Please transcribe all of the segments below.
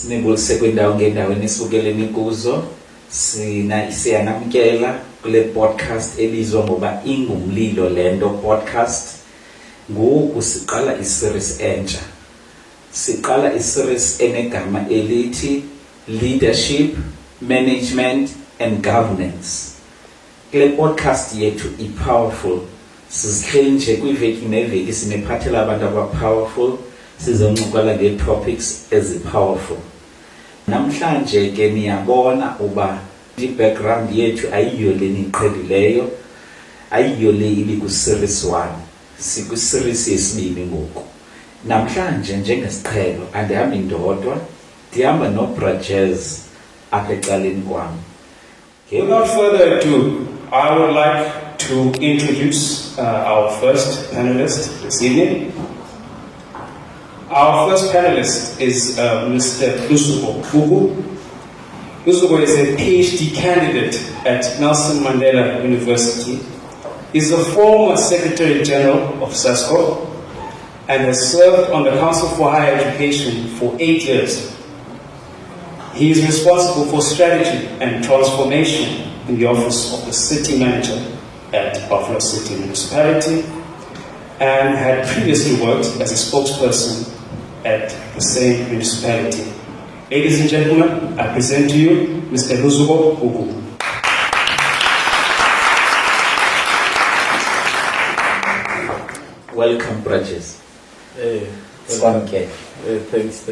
Sinebulise kwindawo ngendawo enisukeleni kuzo. Siyanamkela kule podcast ebizwa ngoba Ingumlilo lento podcast. Ngoku siqala iseries entsha. Siqala iseries enegama elithi Leadership, Management and Governance. Kule podcast yethu ipowerful. Sizihleli nje kwiveki neveki sinephathela abantu abapowerful. Sizoncokola nge-topics ezi-powerful. Namhlanje ke niyabona uba i-background yethu ayiyo le niqhelileyo, ayiyo le ibiku-series 1, siku-series yesibili ngoku. Namhlanje njengesiqhelo andihambi ndodwa, ndihamba noBrajez apha ecaleni kwam. Without further ado, I would like to introduce our first panelist this evening. Our first panelist is Mr. Lusubo Fugu. Lusubo is a PhD candidate at Nelson Mandela University. He's the former Secretary General of SASCO and has served on the Council for Higher Education for 8 years. He is responsible for strategy and transformation in the office of the City Manager at Buffalo City Municipality and had previously worked as a spokesperson at the same municipality. Ladies and gentlemen, I present to you Mr. Lusubo Fugu. Welcome, Brajez. Thanks.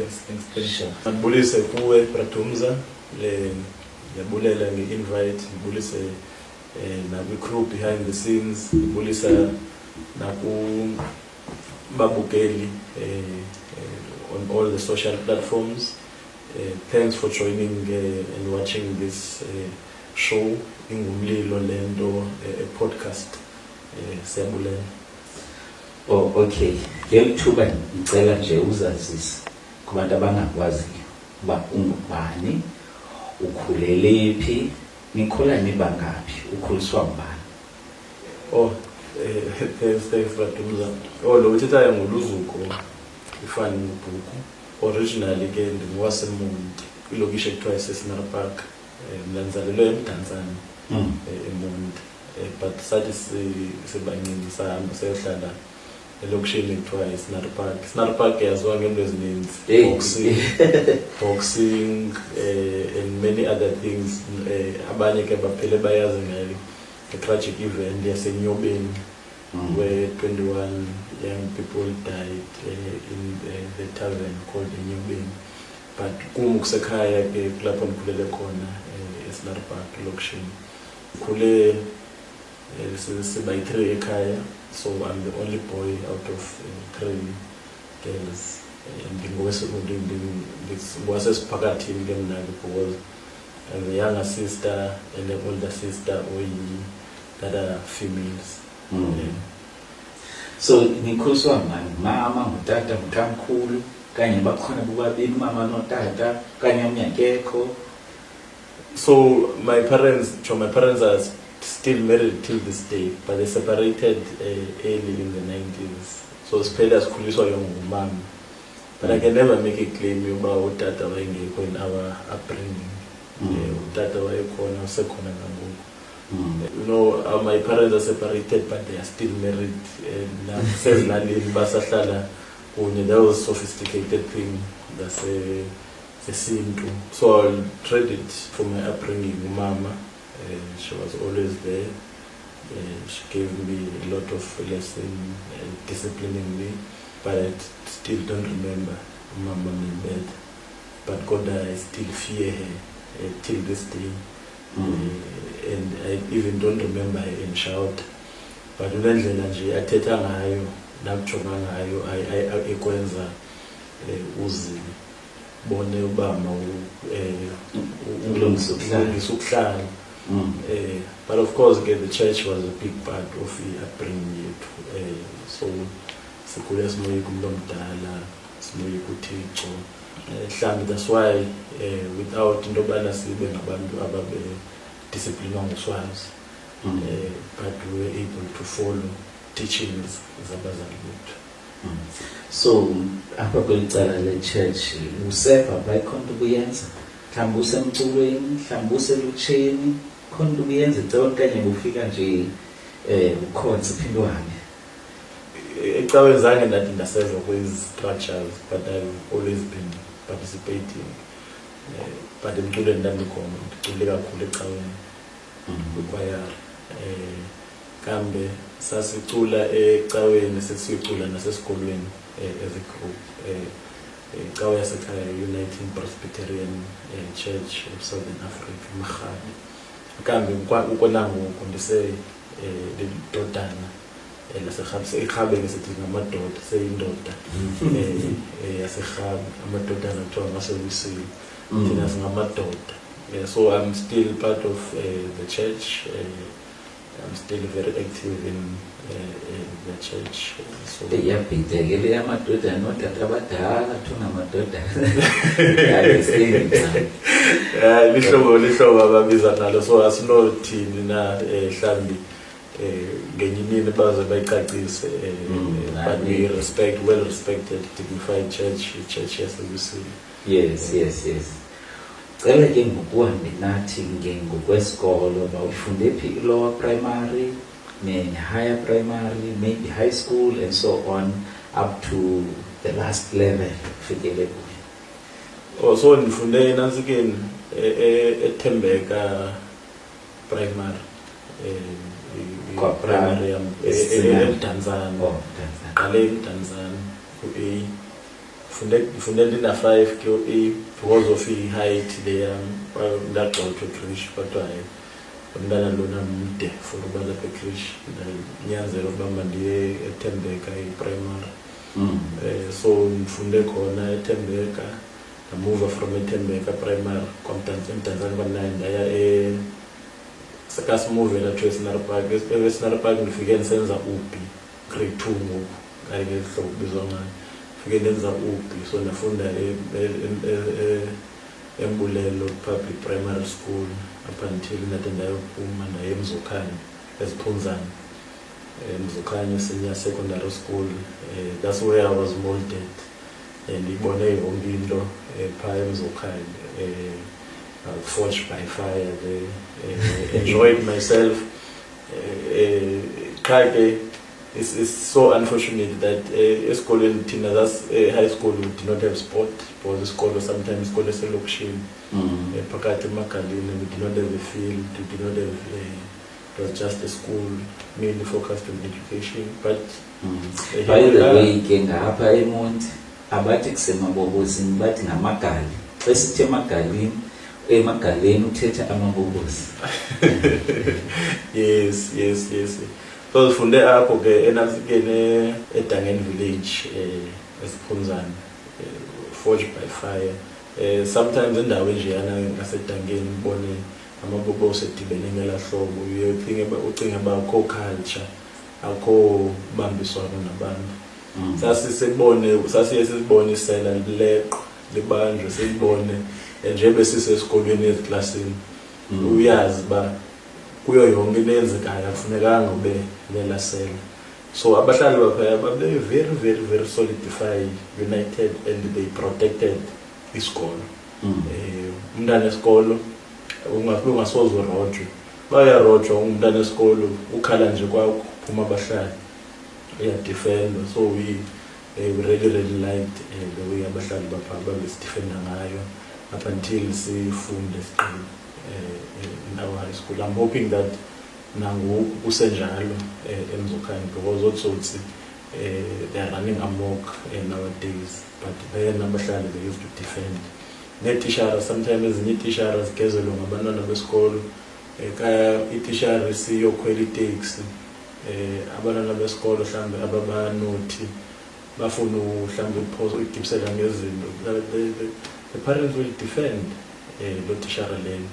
Ngibulise kuwe Bratumza ngiyabulela nge-invite, ngibulise naku-crew behind the scenes, ngibulisa nakubabukeli on all the social platforms. Thanks for joining and watching this show, Ingumlilo lento, a podcast. Siyabulela. Oh, okay. Ngelithuba ngicela nje uzazise kubantu abangakwazi uba ungubani, ukhulele phi, nikhula nibangaphi, ukhuliswa ngubani. Oh, thanks Bratumza. Oh, lo uthethayo nguLuzuko ifani ngubhuku. Originally ke ndingowaseMonti, ilokishi ekuthiwa iSesinara Park. Mina ngizalelwe eMdantsane, eMonti. But sathi sibanini sahamba sayohlala elokishini ekuthiwa iSesinara Park. iSesinara Park yaziwa ngento ezininzi, boxing and many other things. Abanye ke baphele bayazi ngayo a-tragic event yaseNyobeni where 21 young people died in the tavern called Nyobeni. But kusekhaya ke kulapho ndikhulele khona eSesinara Park elokishini. Khule sibayi-3 ekhaya, so I'm the only boy out of 3 girls. Ngwasesiphakathini ke mna because I'm the younger sister and the older sister that are females. So nikhuliswa ngani? Mama, ngutata, ngutamkhulu, kanye bakhona bobabili mama notata, kanye umnyakekho? So my parents are still married till this day, but they separated early in the 90s. So siphela sikhuliswa ngumama. But I can never make a claim about utata wayengekho in our upbringing. Utata wayekhona usekhona nangoku. You know, my parents are separated, but they are still married. Sezilalini basahlala kunye. That was a sophisticated thing. That's a sintu. So I'll trade it for my upbringing. Mama, she was always there. She gave me a lot of lessons, disciplining me. But I still don't remember Mama in bed. But God, I still fear her till this day. And I even don't remember her in shout. But ulendlela nje athetha ngayo nakujonga ngayo ekwenza uzibone ubama ulungisa ukuhlala. But of course the church was a big part of the upbringing yethu. So sikhule simoyika umuntu omdala, simoyika uThixo. Mhlawumbe that's why without into yobana sibe ngabantu ababe discipline ngoswazi, but we were able to follow teachings zabazali bethu. So apha kweli cala le-church useva pha ikhona into ubuyenza, mhlawumbi usemculweni, mhlawumbi uselutsheni, khona into ubuyenza icala okanye ufika nje ukhonza uphinde uhambe? Ecaweni zange ndathi ndaseva kwezi-structures, but I've always been participating. But emculweni ndandikhona, ndicule kakhulu ecaweni kwikwayara. Kambe sasicula ecaweni sesiyocula nasesikolweni as a group. Ecawe yasekhaya Uniting Presbyterian Church of Southern Africa, Magadi. Kambe ukwanangoku ndiseyindodana laseRhabeni sithi ngamadoda, seyindoda yaseRhabe, amadodana kuthiwa ngasewisile, thina singamadoda. So I'm still part of the church. I'm still very active in the church. So iyabhidekele yamadodana nodade abadala thuna amadodana. lihlobo ababiza nalo, so asinothini na mhlambi ngenye imini baze bayicacise. But we respect, well respected, dignified church yasewisile. Yes. Cela ke ngokuhambe nathi ngokwesikolo, ufunde phi lower primary, higher primary, maybe high school and so on up to the last level fikele kuyo? So ndifunde nansikeni eThembeka primary, primary yam eMdantsane. Qale eMdantsane ku-A. Funde ndina-5 ku-A because of i-height leya ndagxothwa ekrishi, kodwa umntana lona mde for uba lapha ekrishi, ndanyanzela ukuba mandiye eThembeka i-primary. So ndifunde khona eThembeka, ndamuva from eThembeka primary eMdantsane kwa-9 ndaya sekasimovela to eScenery Park. eScenery Park ndifike ndisenza ubi grade 2 ngoku, ngake hlobo kubizwa ngayo. Fike ndenza ubi, so ndafunda eMbulelo Public Primary School up until ndade ndayophuma ndaye eMzokhanyo eSiphunzane, eMzokhanyo Senior Secondary School. That's where I was molded, and ndibone yonke into phaa eMzokhanyo. I was forged by fire there, enjoyed myself. It's so unfortunate that esikolweni thina high school we did not have sport, because isikolo sometimes isikolo eselokishini phakathi emagalini, we did not have a field, we did not have it was just a school mainly focused on education. But by the way ke ngapha eMonti abathi kusemabobosini bathi ngamagali. Xa sithi emagaleni uthetha amabobosi. Yes. So sifunde apho ke enasikene eDangen village eSiphunzane, forged by fire. Sometimes indawo enjeyana ngaseDangeni ubone amabobosi edibene ngela hlobo, ucinge uba akho culture, akho bambiswano nabantu. Sasiye sibone isela lileqwa libanjwe, sibone nje besisesikolweni eziklasini, uyazi ba kuyo yonke into eyenzekayo akufunekanga ube nelasela. So abahlali baphaya babe very solidified, united, and they protected isikolo. Umntana esikolo ungasoze urojwe, bayarojwa umntana esikolo ukhala nje kwaphuma abahlali uyadefendwa. So we really liked the way abahlali bapha babesifenda ngayo up until sifunde siqile in our high school. I'm hoping that nangu kusenjalo eMzokhanyo, because also they are running amok nowadays, but then abahlali they used to defend. Netishara sometimes ezinye itishara zigezelwa ngabantwana besikolo, kaya itishara siyokhwela itaxi, abantwana besikolo mhlawumbe ababanothi bafuna mhlawumbe ukuphosa ukugibisela ngezinto, the parents will defend lo tishara leyo,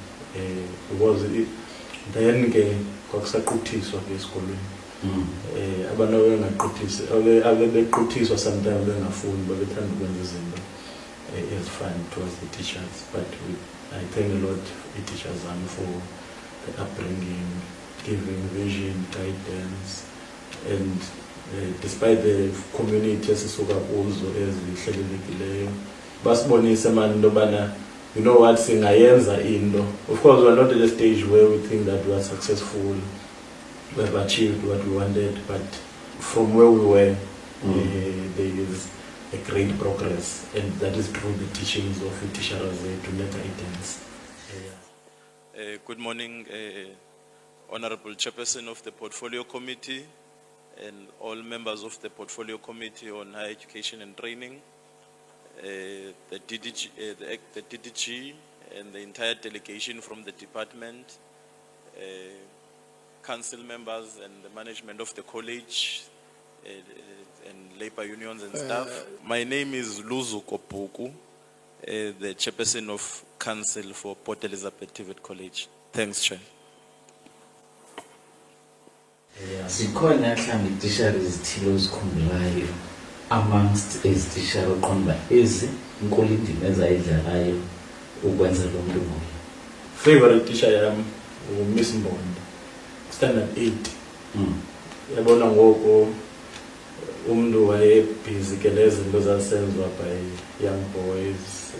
because then ke kwakusaquthiswa ke esikolweni. Abantu bengaquthisi abebequthiswa sometimes bengafuni, babethanda ukwenza izinto ezifana towards the teachers. But I thank a lot the teachers for the upbringing, giving vision, guidance, and despite the community esisuka kuzo ezihlelelekileyo basibonise manje into bana you know what singayenza into. Of course we're not at a stage where we think that we are successful, we have achieved what we wanted, but from where we were there is a great progress, and that is through the teachings of Utisha Raze to make items. Good morning, Honorable Chairperson of the Portfolio Committee and all members of the Portfolio Committee on Higher Education and Training, the DDG and the entire delegation from the department, council members and the management of the college, and labor unions and staff. My name is Luzu Kopuku, the chairperson of council for Port Elizabeth TVET College. Thanks, Chair. Sikhona mhlawumbe itishara ezithile ozikhumbulayo amongst ezitishara oqonda ezi inkulu indima ezayidlalayo ukwenza lo mntu ngoyo. Favorite teacher yami Miss Mbondo, standard 8. Yabona ngoko umuntu wayebhizi ke lezinto zasenzwa by young boys,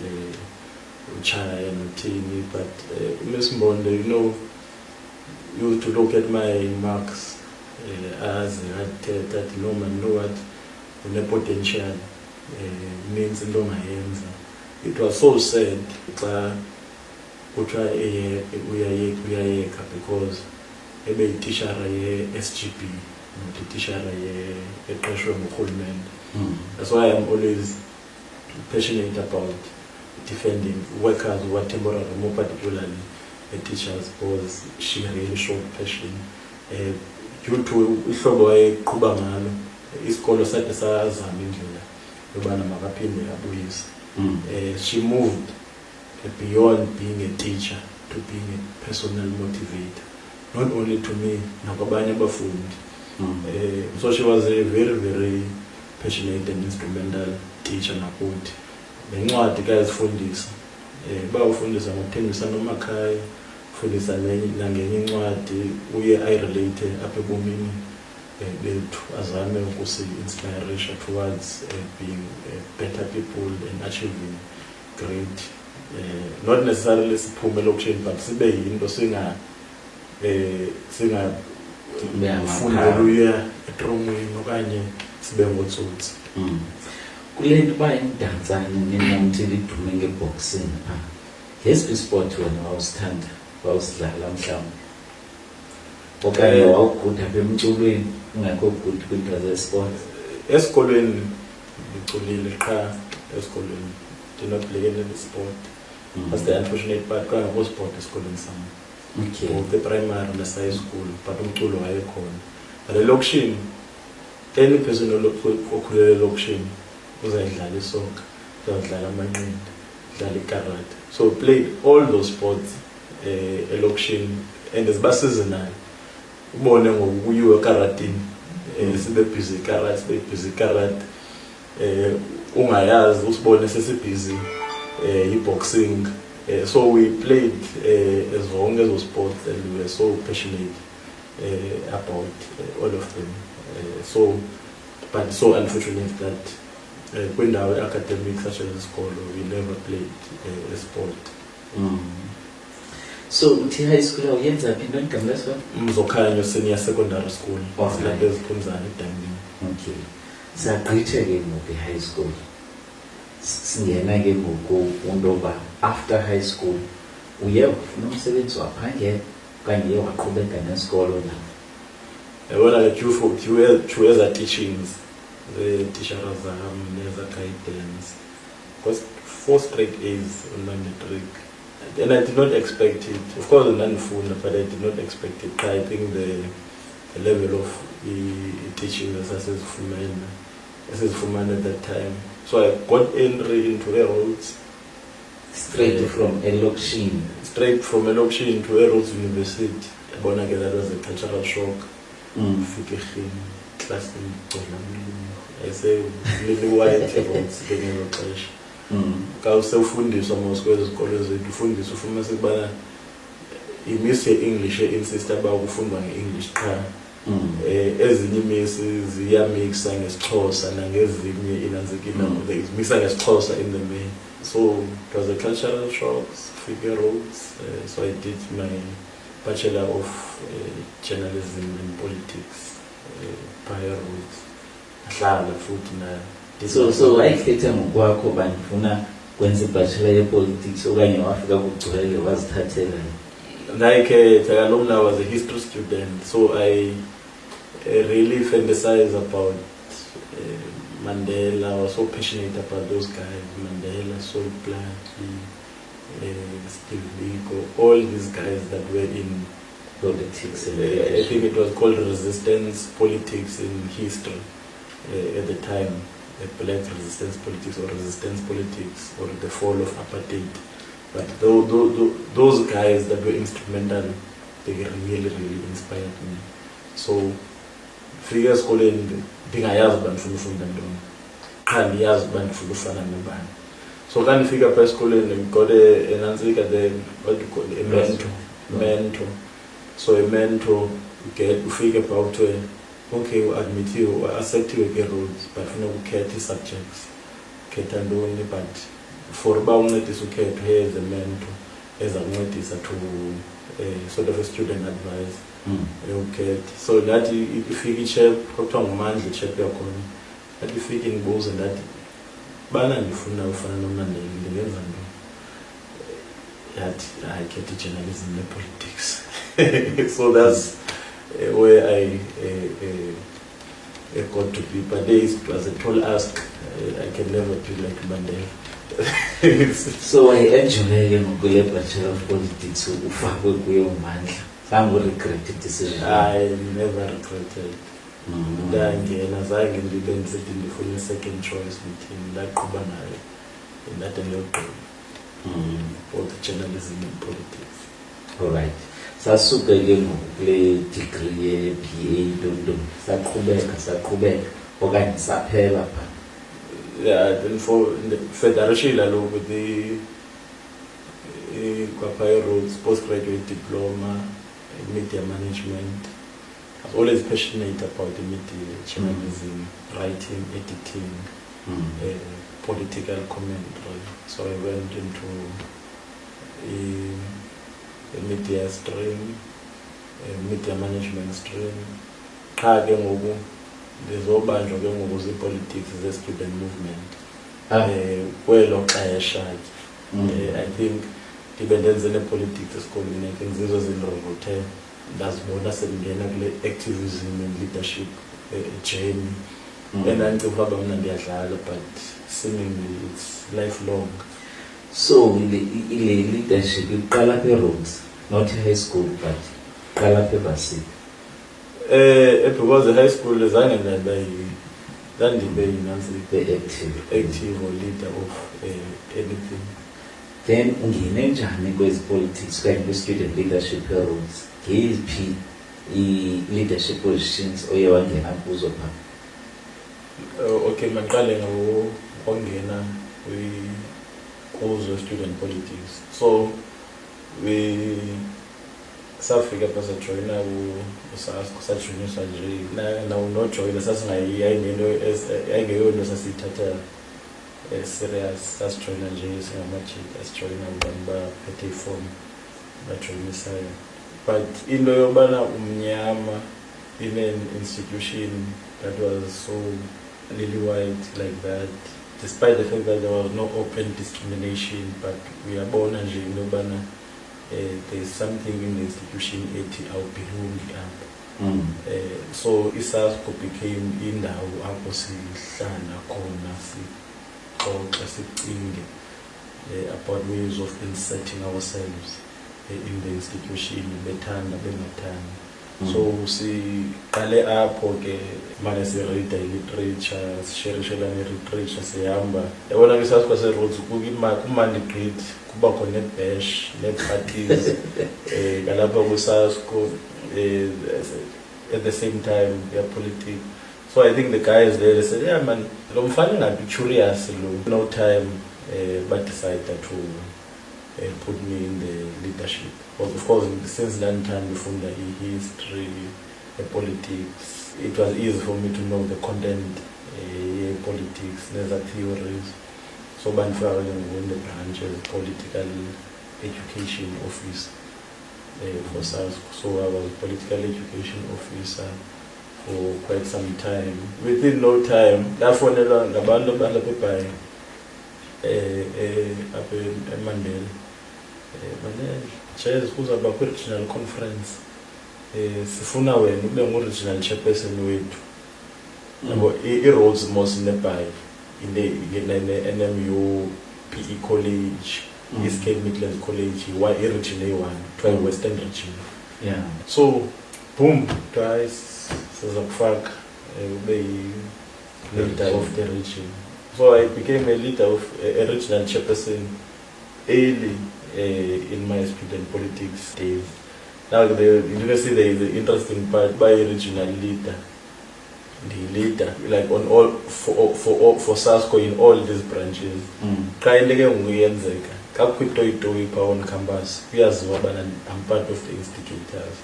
uchaya nothini, but Miss Mbondo, you know, used to look at my marks as that no man know what the potential means into ongayenza. It was so sad xa kuthiwa uyayeka because ebeyitishara ye-SGB not itishara eqeshwe ngurhulumente. That's why I'm always passionate about defending workers who are temporary, more particularly the teachers, because she really showed passion. Due to ihlobo wayeqhuba ngalo isikolo sakhe sazama indlela yobana makaphinde abuyise. She moved beyond being a teacher to being a personal motivator, not only to me, nakwabanye abafundi. So she was a very, very passionate and instrumental teacher nakuthi. Nencwadi kayazifundisa. Bawufundisa ngokuthembisa nomakhaya, fundisa nangenye incwadi uye ayirelate apha ebomini bethu azame ukusi-inspiration towards being better people and achieving great, not necessarily siphume elokishini but sibe yinto fundela uya etrongweni okanye sibe ngotsotsi. Kule nto uba imidantsane ninamthi lidume ngeboxing pha, yesiphi isport wena wawusithanda wawusidlala mhlawumbi okanye wawugudi apha emculweni ungekho good kwinto zesport? Esikolweni ndiculile qha esikolweni, did not play any sport. That's the unfortunate part, kwangekho sport esikolweni sam. Both the primary and the high school, but umculo wayekhona. But elokishini, any person okhulele elokishini uzayidlala isoccer, uzayidlala amanqindi, udlala ikarate. So played all those sports elokishini, and ziba seasonal. Ubone ngokuyiwe ekaratini, sibe busy karate, sibe busy karate. Ungayazi usibone sesibusy boxing. So we played as long as those sports, and we were so passionate about all of them. But so unfortunate that when our academic such as school, we never played a sport. So uthi high school awuyenza phi into ngamleso? Mzokhanyo senior secondary school. Okay. Okay. Sagqithe ke ngoku high school. Singena ke ngoku untoba after high school uye ufuna umsebenzi waphangela okanye waqhubeka nesikolo na? Yabona ke due as teachings, the teacher as a guidance, because 4 straight A's on my matric, and I did not expect it. Of course, non-full, but I did not expect it. I think the level of teaching as Fuman at that time. So I got entry into a roads. Straight from Elokishini. Straight from Elokishini to a roads university. That was a cultural shock. Class I say really white about sitting clash. Kawusefundiswa mawusikweza izikole zethu ufundiswa ufuna sekubana imiss ye-English insist about ukufundwa nge-English qha ezinye imisi ziyamixa ngesiXhosa nangezinye inanzekile mixa ngesiXhosa in the main. So it was a cultural shock, figure roads. So I did my Bachelor of Journalism and Politics, Paya Roads. Ahlala futhi na. So wayikhetha ngokwakho bandifuna kwenza ibachelor ye-politics okanye wafika kugcwele wazithathela? Ngayikhetha kalona, I was a history student, so I really fantasize about Mandela. I was so passionate about those guys, Mandela, Sol Plaatje, Steve Biko, all these guys that were in Politics. I think it was called resistance politics in history at the time. Black resistance politics or the fall of apartheid. But those guys that were instrumental, they really inspired me. So, figure school in Bingaya's band from them, and Yaz band from the fan and band. So, can figure press school and got an answer what you call a mentor. So, a mentor, you get figure out okay, we admit you, we accept you get roles, but you know, we care the subjects. Only, but for about it is okay to hear as a mentor, as a notice to sort of a student advice. Okay, so that if you share, Proctor Man, the check your coin, that if you can both and that, Banan, if you know, that I get the journalism and politics. So that's where I got to be. But it was a tall ask. I can never be like Mandela. So I enjoy ngokule Bachelor of Politics ufakwe kuyo mandla. Zange regretted decision. I never regretted. Ndangena zange ndibe ndisithi ndifuna second choice meeting ndaqhuba nayo ndathi ndiyogqiba both journalism and politics. All right. Sasuke ke ngokule degree ye-BA London saqhubeka okanye saphela pha? Yeah, then for the Federation with the Kwapaya Roads postgraduate diploma in media management. I was always passionate about the media, journalism, writing, editing, political commentary. So I went into a media stream, a media management stream. There's all bunch of young politics, the student movement. Well, I think dependence in the politics is culminating. This was in Robote. That's more than activism and leadership journey. And I'm to have but seemingly it's lifelong. So, in leadership, you Kalape roads, not high school, but Kalape Basi. Because the high school is then the active or leader of anything. Then ungine njani kwezi politics kanye kwi student leadership roles? Ngiyiphi leadership positions oye wangena kuzo pha? Okay, mangiqale ngokungena kuzo student politics. So we safika phasa joina kusajoiniswa nje na unojoyina sasingayingeyonto sasiyithatha serious, sasijoyina nje singamajita asijoyina abantu baphethe ifom bajoyinisayo. But into yobana umnyama in an institution that was so lily white like that, despite the fact that there was no open discrimination, but we are born nje into yobana there's something in the institution ethi awubelongi apha. So ISASCO became indawo apho sihlala khona sixoxa sicinge about ways of inserting ourselves in the institution, bethanda bengathanda. So siqale apho ke manje si-reada i-literature, sisherishelana i-literature, sihamba. Yabona ke ISASCO se-Rhodes kumandi gqithi kuba khona ne-bash, ne-parties kalapha ku-ISASCO at the same time politics. So I think the guys there, they said, yeah man, lo mfana ngathi curious lo, no time but decided to put me in the leadership. But of course since that time we found that history, politics. It was easy for me to know the content politics, there's theories. So Banfara in the branches, political education office for SARS. So I was a political education officer for quite some time. Within no time, that's when the band of Mandela chairs who's about regional conference. Sifuna when ube regional chairperson wethu. Yabo I-roles most nearby in the NMU PE College, East Cape Midlands College, region A1, Western region. Yeah. So boom, twice Sazakfak be leader of the region. So I became a leader of a regional chairperson early in my student politics days. Now the university there is an interesting part by a regional leader. The leader, like on all for SASCO in all these branches. Kindly nguyenzeka. Kakwitoyi on campus. I'm part of the institutors.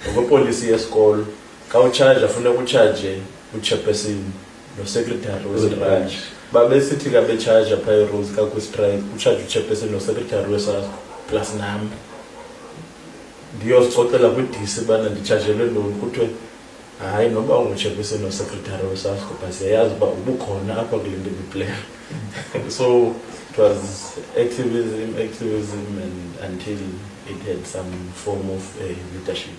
Over policy school, charge afuna chairperson, no secretary was the branch. Babe city gabe charge a rules strike, chairperson no secretary was plus nam. Dios total with this and the charge alone. I know about chairperson no secretary was asked because he has about book on upper plan. So it was activism and until it had some form of leadership.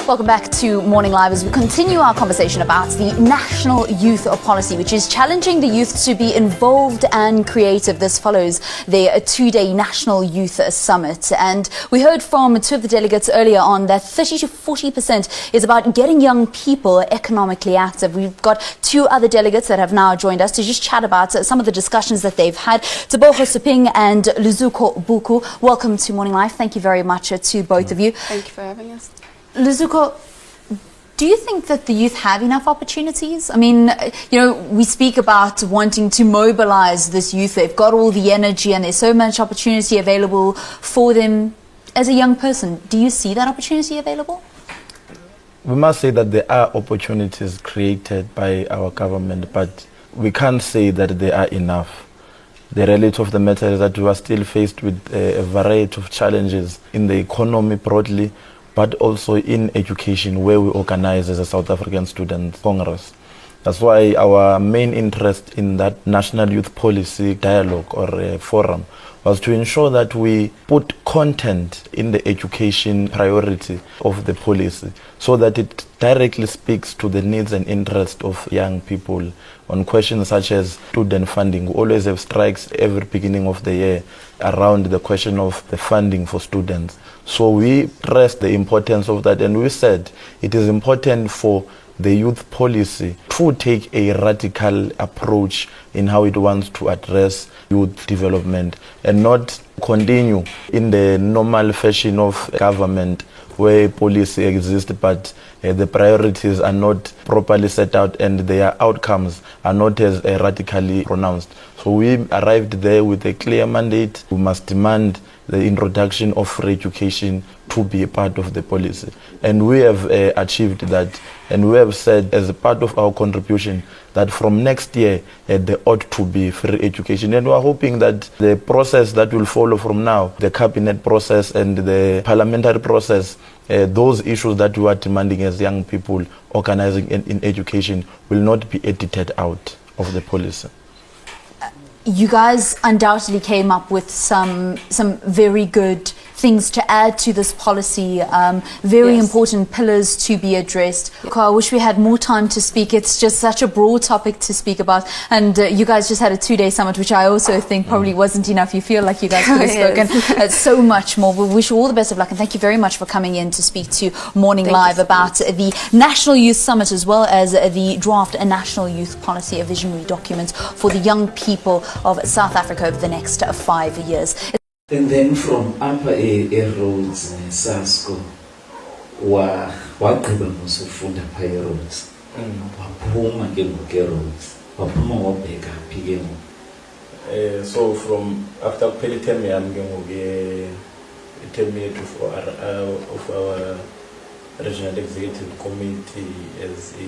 Welcome back to Morning Live as we continue our conversation about the National Youth Policy, which is challenging the youth to be involved and creative. This follows their two-day National Youth Summit. And we heard from two of the delegates earlier on that 30 to 40% is about getting young people economically active. We've got two other delegates that have now joined us to just chat about some of the discussions that they've had. Teboho Suping and Luzuko Buku, welcome to Morning Live. Thank you very much to both of you. Thank you for having us. Luzuko, do you think that the youth have enough opportunities? I mean, we speak about wanting to mobilize this youth. They've got all the energy and there's so much opportunity available for them. As a young person, do you see that opportunity available? We must say that there are opportunities created by our government, but we can't say that they are enough. The reality of the matter is that we are still faced with a variety of challenges in the economy broadly, but also in education, where we organize as a South African Student Congress. That's why our main interest in that National Youth Policy Dialogue or forum was to ensure that we put content in the education priority of the policy so that it directly speaks to the needs and interests of young people on questions such as student funding. We always have strikes every beginning of the year around the question of the funding for students. So we pressed the importance of that, and we said it is important for the youth policy to take a radical approach in how it wants to address youth development and not continue in the normal fashion of government where policy exists but the priorities are not properly set out and their outcomes are not as radically pronounced. So we arrived there with a clear mandate. We must demand the introduction of free education to be a part of the policy. And we have achieved that. And we have said as a part of our contribution that from next year there ought to be free education. And we are hoping that the process that will follow from now, the cabinet process and the parliamentary process, those issues that we are demanding as young people organizing in education will not be edited out of the policy. You guys undoubtedly came up with some very good things to add to this policy, very important pillars to be addressed. I wish we had more time to speak. It's just such a broad topic to speak about. And you guys just had a two-day summit, which I also think probably wasn't enough. You feel like you guys could have spoken so much more. We wish you all the best of luck. And thank you very much for coming in to speak to Morning Live about the National Youth Summit as well as the draft a National Youth Policy, a visionary document for the young people of South Africa over the next 5 years. And then from upper roads, SASCO, wagqiba ngosufunda phaya roads. Waphuma ke ngoku roads. Waphuma wabheka phi ke ngoku. So from after kuphela term yami ke ngoku term yethu of our Regional Executive Committee as a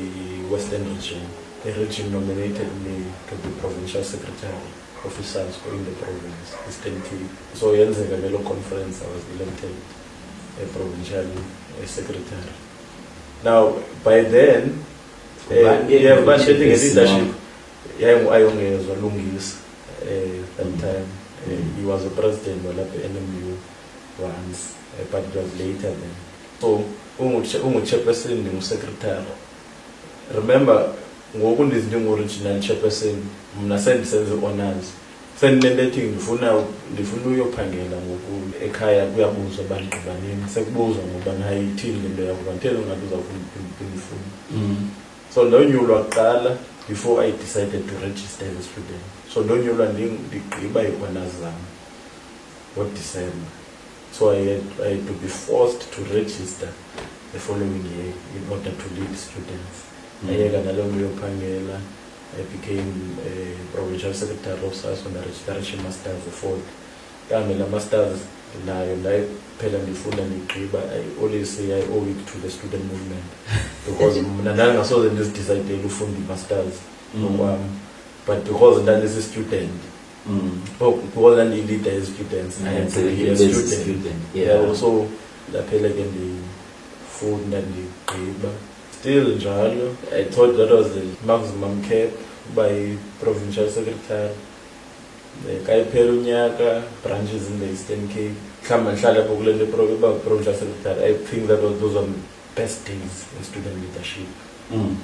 Western region. The region nominated me to be Provincial Secretary Officers in the province, Eastern Cape. So in the conference I was elected a Provincial Secretary. Now by then, yeah, but the leadership, yeah, I only was Lungis that time. He was the president of the NMU once, but it was later then. So, chairperson and secretary. Remember, ngoku is new original chairperson, mna senze honors. Sendilethi ndifuna uyophangela ngoku ekhaya kuyabuzwa abantu abaningi sekubuzwa ngoba ngayithini lento yakho ngantela ngathi uzafuna ukufuna. So ndonyulwa kuqala before I decided to register as a student. So ndonyulwa ndigqiba i-honors zami ngo-December. So I had to be forced to register the following year in order to lead students. I became a Provincial Secretary of SARS on the Registration Masters for the Masters. I always say I owe it to the student movement because I saw them just decided to fund the Masters. But because that is a student, because I lead as students, I had to be a student. Yeah. Also, the Pelican, the food and the paper. Still, Jalo, I thought that was the maximum cap by Provincial Secretary. The Kaiperunyaka branches in the Eastern Cape. Come and shut up the Provincial Secretary. I think that was those are the best days in student leadership. In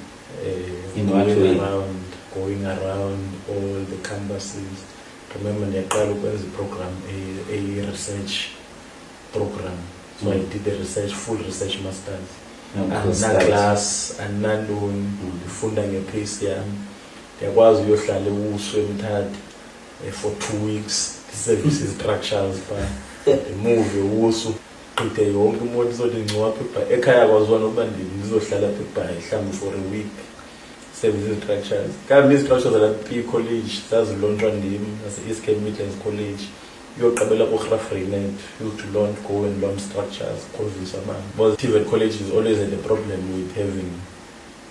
what way? Going around all the campuses. Remember the Kalupa's program, a research program. So I did the research, full research masters. And class and nandun funding a place there. There was usually swim tad for 2 weeks. The services structures, the movie also. The young ones or the more paper. Ekaya was one of them. The paper for a week. Services structures. These structures are at P College. That's London Dim. That's East Cape Midlands College. You're Kabela Okra Freenet, you to learn, go and learn structures, but TVET College is always had a problem with having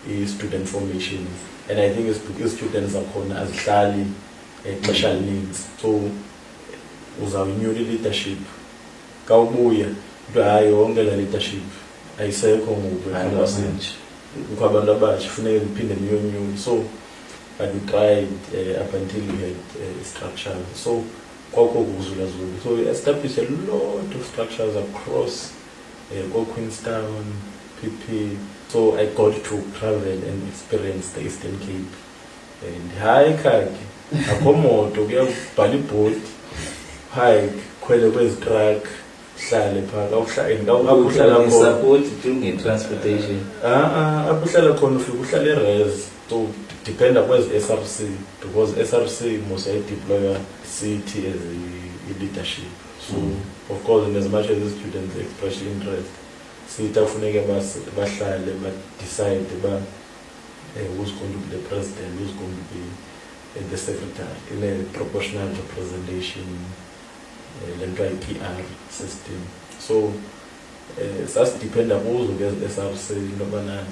a student formation. And I think it's because students are called as clearly special needs. So, was our new leadership. Kaubuya, I own the leadership. I say, so, I tried up until we had structure. So we established a lot of structures across Queenstown, PP. So I got to travel and experience the Eastern Cape. And hike, Akomoto, we have Bali boat, hike, Kwele's track, Sale Park, support doing transportation. So depend on where's SRC, because SRC must deploy a city as a leadership. So of course, as much as the students express interest, city but decide about who's going to be the president, who's going to be the secretary in a proportional representation, PR system. So that's depend on who's against SRC,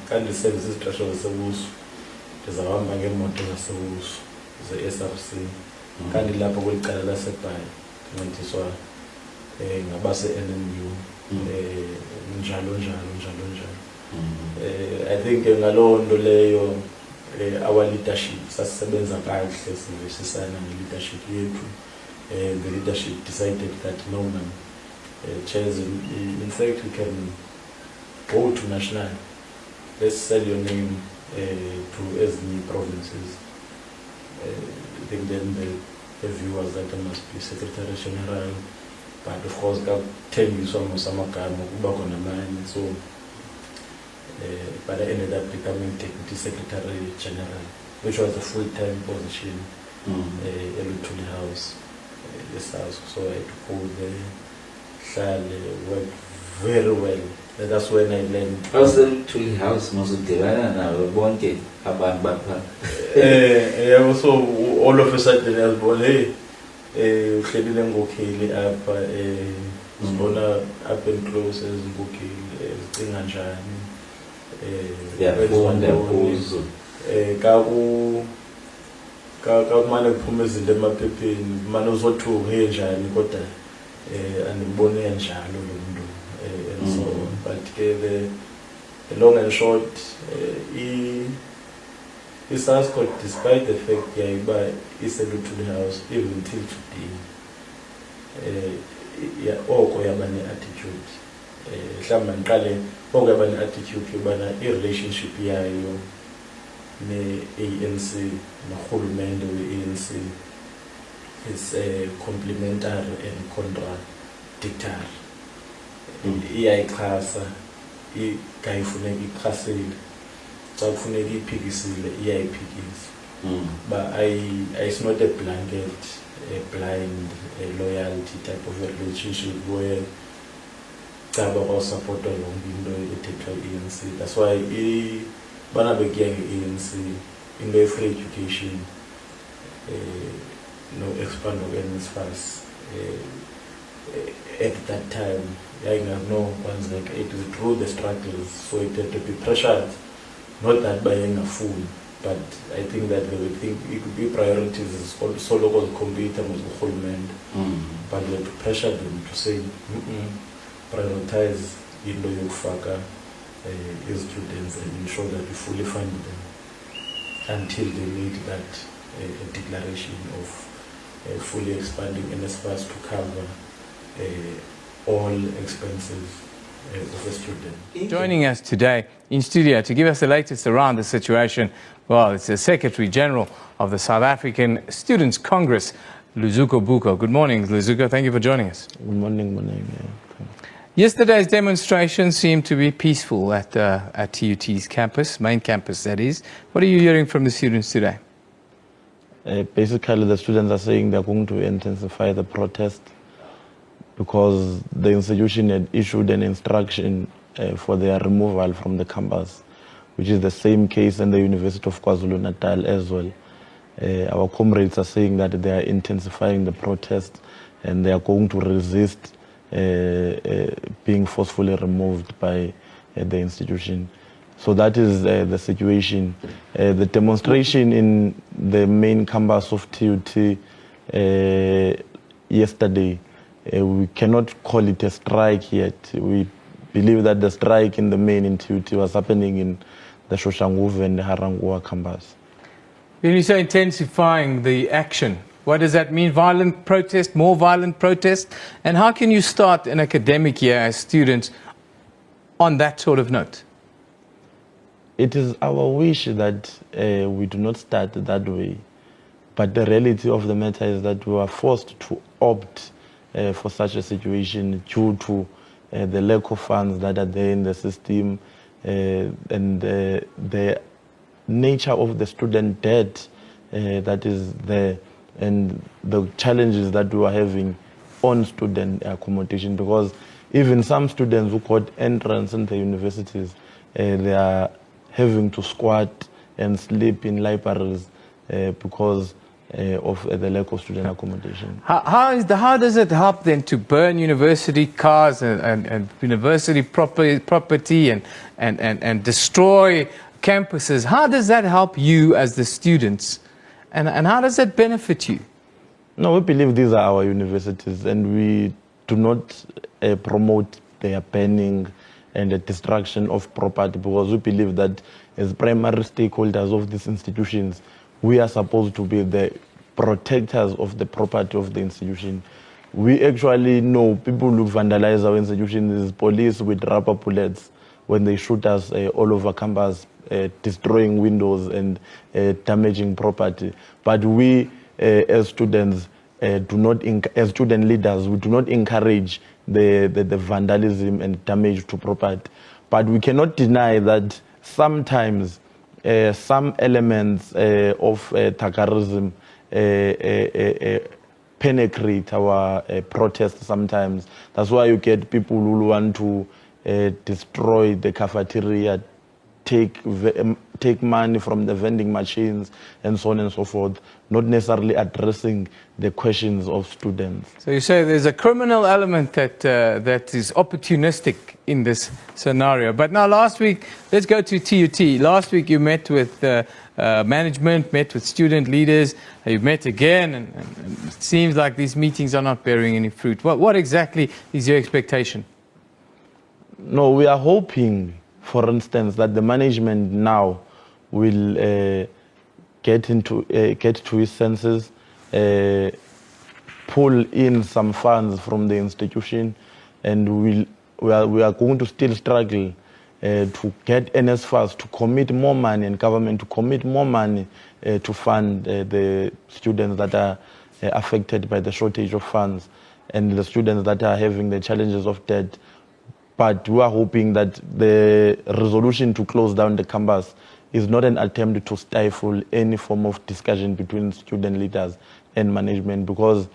can the services structure the zahamba ngemoto zasewusu ze-SRC kanti lapho kweliqala laseBhayi ngithiswa ngabase-NMU njalo. I think ngalowo nto leyo our leadership sasisebenza kahle sivesisana nge-leadership yethu. The leadership decided that no man chairs in fact we can go to national, let's sell your name to as many provinces. I think then the view was that there must be Secretary General, but of course got 10 years almost so but I ended up becoming Deputy Secretary General, which was a full-time position in Lutuli House, the South. So I had to go there, work very well. That's when I learned. How's the Lutuli House? Bonke abantu also all of a sudden I was born, hey, uhlelile ngokheli apha sibona up and close ezibukile ezicinga njani Yafunda kuzo. Kakumane kuphume izinto emaphepheni kumane uzothi uhe njani kodwa andibone njalo lo muntu and so on. But the long and short i-SASCOT, despite the fact yayiba ise-Luthuli House even till today, oko yaba ne-attitude mhlawumbe ndiqale oko yaba ne-attitude yobana i-relationship yayo ne-ANC norhulumente we-ANC is complementary and contradictory. Iyayixhasa igayifuneka ixhasile xa kufuneka iphikisile iyayiphikisa. But it's not a blanket, a blind, a loyalty type of a relationship where Taba or support along the ANC. That's why bana begiya nge-ANC in the free education no expand of NSFAS at that time. I know ones like it withdrew the struggles, so it had to be pressured, not that by a fool, but I think that they would think it could be priorities so local computer was the whole man, but we had to pressure them to say prioritize Indo Yokfaka students and ensure that we fully fund them until they made that a declaration of fully expanding NSFAS to cover all expenses of a student. Joining us today in studio to give us the latest around the situation, well, it's the Secretary General of the South African Students' Congress, Luzuko Buko. Good morning, Luzuko. Thank you for joining us. Good morning. Yesterday's demonstration seemed to be peaceful at TUT's campus, main campus that is. What are you hearing from the students today? Basically, the students are saying they're going to intensify the protest because the institution had issued an instruction for their removal from the campus, which is the same case in the University of KwaZulu-Natal as well. Our comrades are saying that they are intensifying the protest and they are going to resist being forcefully removed by the institution. So that is the situation. The demonstration in the main campus of TUT yesterday, we cannot call it a strike yet. We believe that the strike in the main in TUT was happening in the Soshanguve and the Harangua campus. When you say intensifying the action, what does that mean? Violent protest, more violent protest? And how can you start an academic year as students on that sort of note? It is our wish that we do not start that way. But the reality of the matter is that we are forced to opt for such a situation due to the lack of funds that are there in the system and the nature of the student debt that is there and the challenges that we are having on student accommodation, because even some students who got entrance in the universities, they are having to squat and sleep in libraries because of the lack of student accommodation. How does it help then to burn university cars and university property and destroy campuses? How does that help you as the students? And how does that benefit you? No, we believe these are our universities and we do not promote their burning and the destruction of property, because we believe that as primary stakeholders of these institutions, we are supposed to be the protectors of the property of the institution. We actually know people who vandalize our institutions is police with rubber bullets when they shoot us all over campus, destroying windows and damaging property. But we, as students, as student leaders, we do not encourage the vandalism and damage to property. But we cannot deny that sometimes some elements of terrorism penetrate our protests sometimes. That's why you get people who want to destroy the cafeteria, take take money from the vending machines and so on and so forth, not necessarily addressing the questions of students. So you say there's a criminal element that is opportunistic in this scenario. But now last week, let's go to TUT. Last week you met with management, met with student leaders, you met again, and it seems like these meetings are not bearing any fruit. What exactly is your expectation? No, we are hoping, for instance, that the management now will get to its senses, pull in some funds from the institution, and we are going to still struggle to get NSFAS to commit more money and government to commit more money to fund the students that are affected by the shortage of funds and the students that are having the challenges of debt. But we are hoping that the resolution to close down the campus is not an attempt to stifle any form of discussion between student leaders and management, because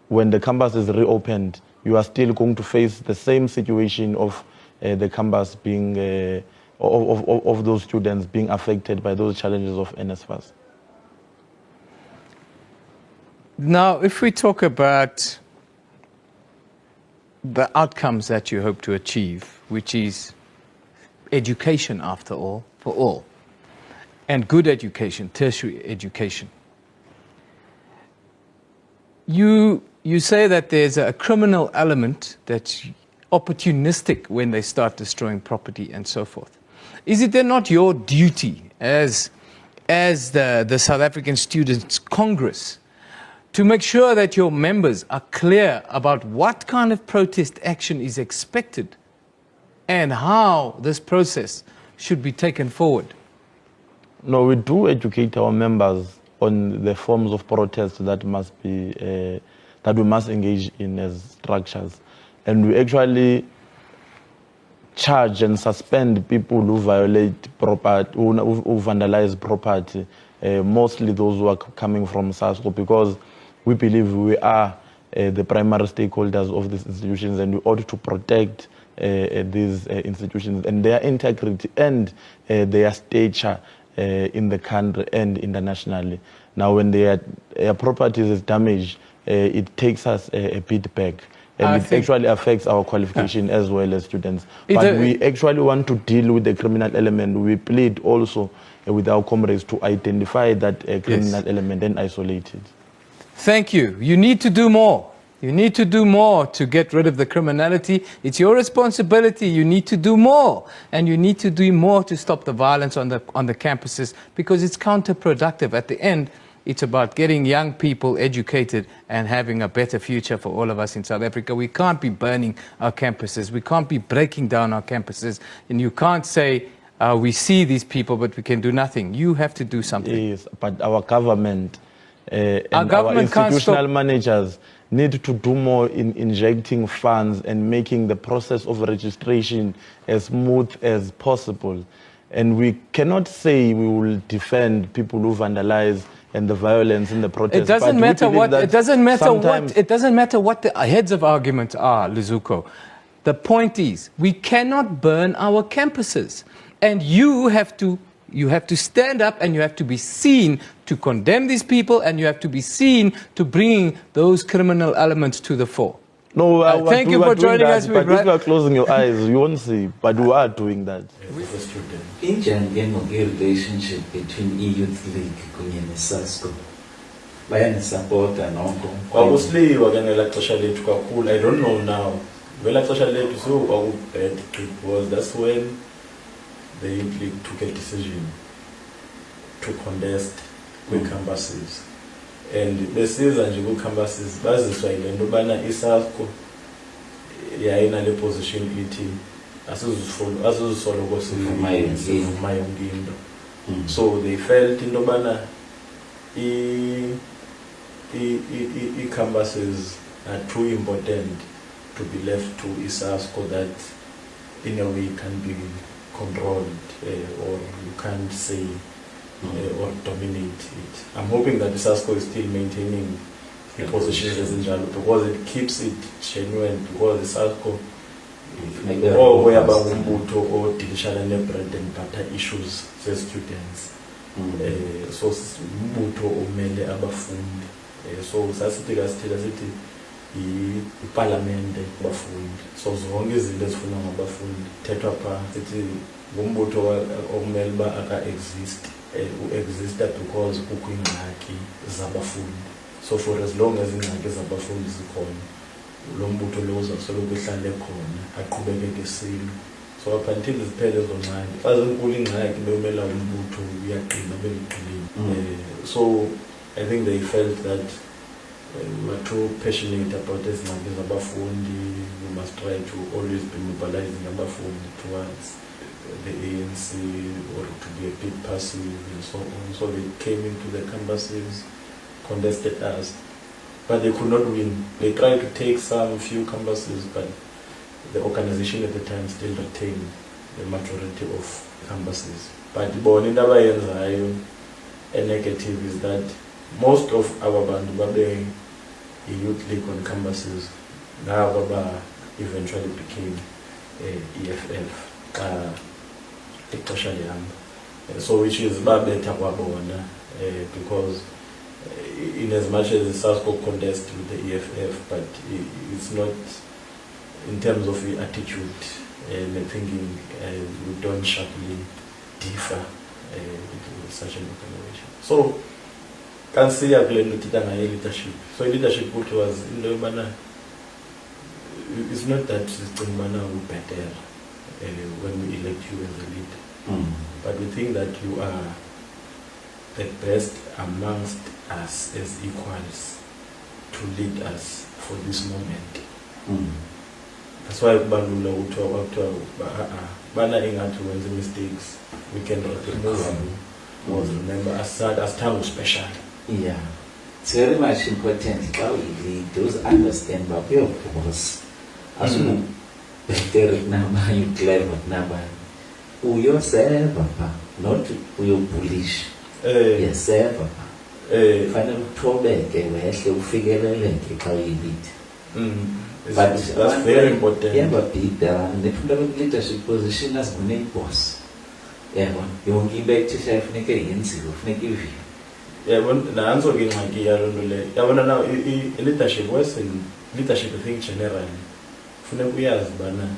when the campus is reopened, you are still going to face the same situation of the campus being, of those students being affected by those challenges of NSFAS. Now, if we talk about the outcomes that you hope to achieve, which is education after all, for all, and good education, tertiary education. You say that there's a criminal element that's opportunistic when they start destroying property and so forth. Is it then not your duty as the South African Students' Congress to make sure that your members are clear about what kind of protest action is expected and how this process should be taken forward? No, we do educate our members on the forms of protest that must be that we must engage in as structures, and we actually charge and suspend people who violate property, who vandalize property, mostly those who are coming from SASCO, because we believe we are the primary stakeholders of these institutions, and we ought to protect these institutions and their integrity and their stature in the country and internationally. Now, when their property is damaged, it takes us a bit back. And it actually affects our qualification as well as students. But we actually want to deal with the criminal element. We plead also with our comrades to identify that criminal element and isolate it. Thank you. You need to do more. You need to do more to get rid of the criminality. It's your responsibility. You need to do more. And you need to do more to stop the violence on the campuses, because it's counterproductive. At the end, it's about getting young people educated and having a better future for all of us in South Africa. We can't be burning our campuses. We can't be breaking down our campuses. And you can't say, we see these people, but we can do nothing. You have to do something. Yes, but our government and our institutional managers need to do more in injecting funds and making the process of registration as smooth as possible. And we cannot say we will defend people who vandalize and the violence in the protests. It doesn't matter what. It doesn't matter what. It doesn't matter what the heads of argument are, Lizuko. The point is, we cannot burn our campuses, and you have to stand up and you have to be seen to condemn these people, and you have to be seen to bring those criminal elements to the fore. No, thank you for joining us. But if you are closing your eyes, you won't see. But we are doing that. In general, relationship between E-Youth League and SASCO, bayani support nonke. Obviously, wakenela xesha lethu kakhulu. I don't know now. Vela xesha lethu so kwakubad it was. That's when the Youth League took a decision to contest kwi-campuses. And besiza nje ku-campuses baziswa yile nto yobana iSASCO yayina le position ithi asizusoloko sivuma yonke into. So they felt into yobana i-campuses are too important to be left to iSASCO, that in a way can be controlled or you can't say or dominate it. I'm hoping that the SASCO is still maintaining the position as in Jalo, because it keeps it genuine, because the SASCO uyaba ngumbutho odilishana ne-bread and butter issues ze-students. So umbutho omele abafundi. So sasithi kasithela sithi iparlamente abafundi. So zonke izinto ezifuna ngabafundi thethwa pha sithi ngumbutho omele ba aka-exist. U-exista because kukho ingxaki zabafundi. So for as long as ingxaki zabafundi zikhona, lo mbutho lo uzasoloko ehlale khona aqhubekeke esile. So up until ziphele ezo ngxaki, xa zinkulu ingxaki bekumela umbutho uyaqina beluqinile. So I think they felt that we were too passionate about ezingxaki zabafundi. We must try to always be mobilizing abafundi towards the ANC or to be a bit passive and so on. So they came into the campuses, contested us, but they could not win. They tried to take some few campuses, but the organization at the time still retained the majority of campuses. But a negative is that most of our bantu babe youth league on campuses now eventually became EFF. So which is better because in as much as the SASCO contest with the EFF, but it's not in terms of the attitude and the thinking, we don't sharply differ with such an organization. So can see a leadership. So leadership which was in the manner, it's not that it's in manner we better when we elect you as a leader. But we think that you are the best amongst us as equals to lead us for this moment. That's why Bandula would talk to Bana Ingatu when the mistakes we can remove them. Was remember as time special. Yeah. It's very much important how we lead those understand about your boss. As you better number you clever number. Yourself, Papa, not your bullish. Yourself, Papa. Final throwback, we figure out how you lead. But that's very important. Yeah, but the fundamental leadership position as the main boss. Yeah, you won't give back to self, make a give you. Yeah, when the answer again, my dear, I want to know leadership, Western leadership, I think, generally. Funebu years, Bana.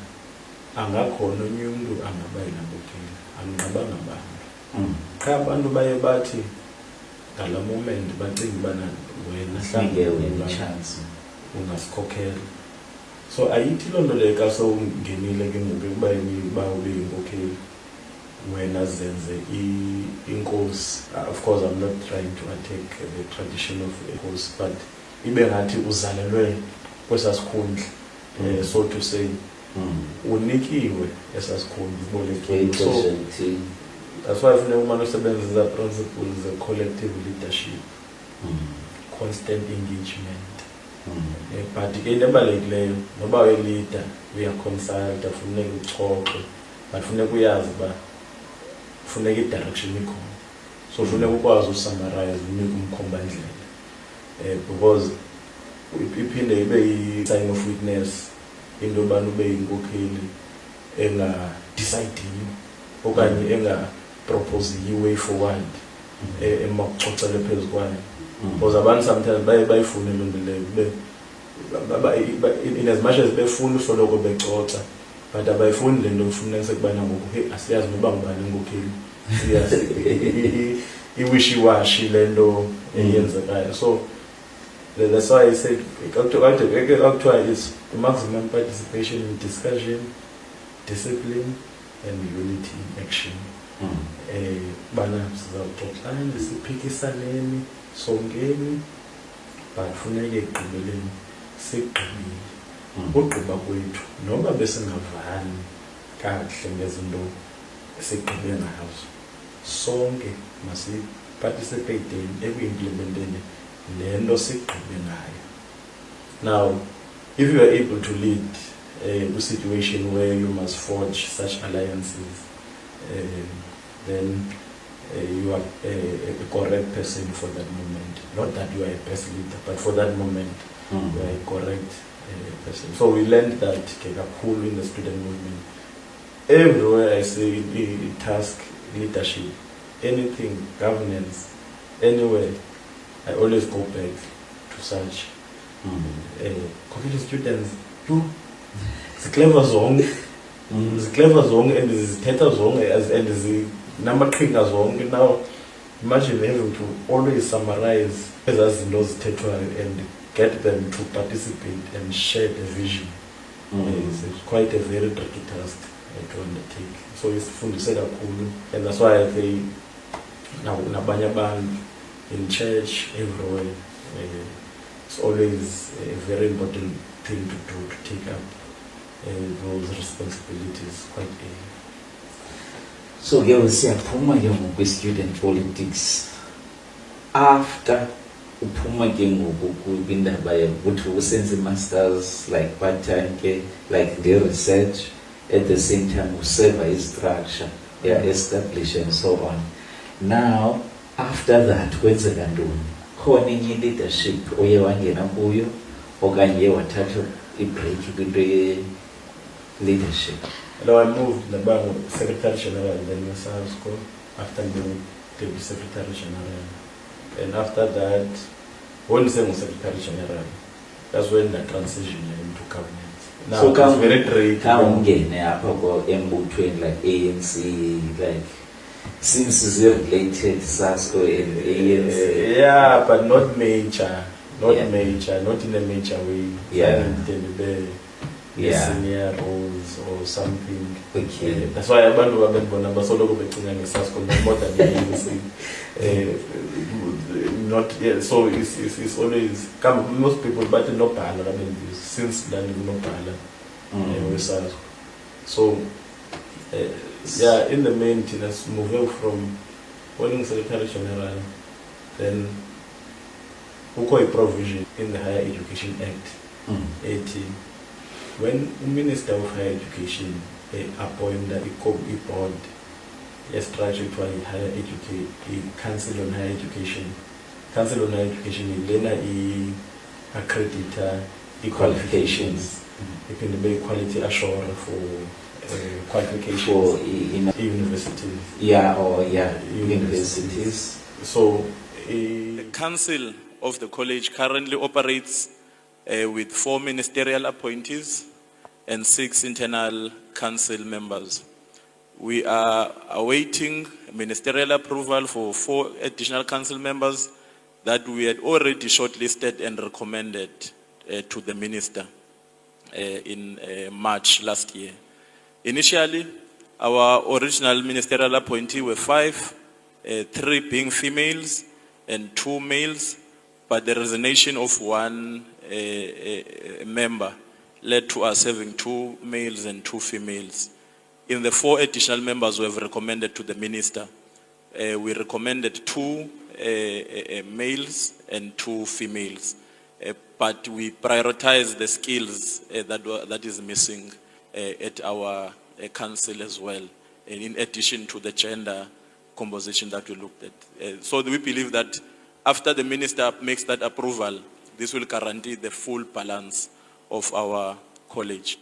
Angakhono umuntu angabayina bukile angabanga abantu cha abantu baye bathi ngala moment bacinga bana wena hlange wena chance ungasikhokhela. So ayithi lonto le ka so ungenile ke ngoku kuba ba ube inkokheli wena zenze inkosi. Of course I'm not trying to attack the tradition of inkosi, but ibe ngathi uzalelwe kwesasikhundla, so to say. Unikiwe esasikhundla ibolekiwe. So that's why funeka umane usebenzisa principles of collective leadership, constant engagement. But ke lebalekleyo noba we leader uyaconsult funeka uxoxe, but funeka uyazi ba funeka i-direction ikhona. So funeka ukwazi usummarize unike umkhomba indlela, because iphinde ibe yi-sign of weakness into bani ube inkokheli enga-deciding okanye enga-propose i-way forward emakuxoxele phezu kwayo. Because abantu sometimes bayifune loo nto leyo in as much as befuna usoloko bexoxa, but abayifuni le nto kufuneka sekubana ngoku hey asiyazi noba ngubani inkokheli, siyazi i-wishy-washy le nto eyenzekayo. So that's why I said actually is the maximum participation in discussion, discipline, and unity in action. Bana sizawuxoxana siphikisaneni songeni, but funeke ekugqibeleni sigqibile. Ugqiba kwethu noba besingavani kakuhle ngezinto esigqibe ngazo, sonke masiparticipate eku-implementeni lento sigqibe ngayo. Now, if you are able to lead a situation where you must forge such alliances, then you are a correct person for that moment. Not that you are a best leader, but for that moment, Mm. you are a correct person. So we learned that kakhulu in the student movement. Everywhere I see task, leadership, anything, governance, anywhere, I always go back to such. Computer students, you, the clever song, the clever song, and the theta song, and the number clinger song. Now, imagine having to always summarize as those theta and get them to participate and share the vision. It's quite a very tricky task to undertake. So it's fully set up, and that's why I say now in church, everywhere. It's always a very important thing to do, to take up those responsibilities quite early. So ke siyaphuma ke ngoku student politics after uphuma ke ngoku kwindaba yokuthi usenze masters like part time ke like the research at the same time userve structure establish and so on. Now after that kwenzeka ntoni? Khona enye leadership oye wangena kuyo okanye wathatha i-break kwinto ye-leadership? Hello, I moved Nabango Secretary General in the New South School after being Deputy Secretary General. And after that, when I was Secretary General, that's when I transitioned into cabinet. Now, So it's very great. ungene apha ko-embutweni like ANC, like seems related SASCO and ANC. Yeah, but not major. Not Yeah. major, not in a major way. Yeah. Yeah. Senior roles or something. Okay. That's why abantu abembona basoloko becinga ngeSASCO more than the ANC. Not yeah, so it's always come most people but no bhala since then no bhala with SASCO. So yeah, in the maintenance moving from when Secretary General, then a provision in the Higher Education Act 18. When the Minister of Higher Education appointed a board, a structure for higher education, a Council on Higher Education. Council on Higher Education is then accreditor qualifications. It can be quality assurance for qualifications For universities. Yeah, or universities. So The Council of the College currently operates with 4 ministerial appointees and 6 internal council members. We are awaiting ministerial approval for 4 additional council members that we had already shortlisted and recommended to the minister in March last year. Initially, our original ministerial appointee were 5, 3 being females and 2 males, but the resignation of 1 member led to us having 2 males and 2 females. In the 4 additional members we have recommended to the minister, we recommended 2 males and 2 females, but we prioritize the skills that is missing at our council as well, in addition to the gender composition that we looked at. So we believe that after the minister makes that approval, this will guarantee the full balance of our college.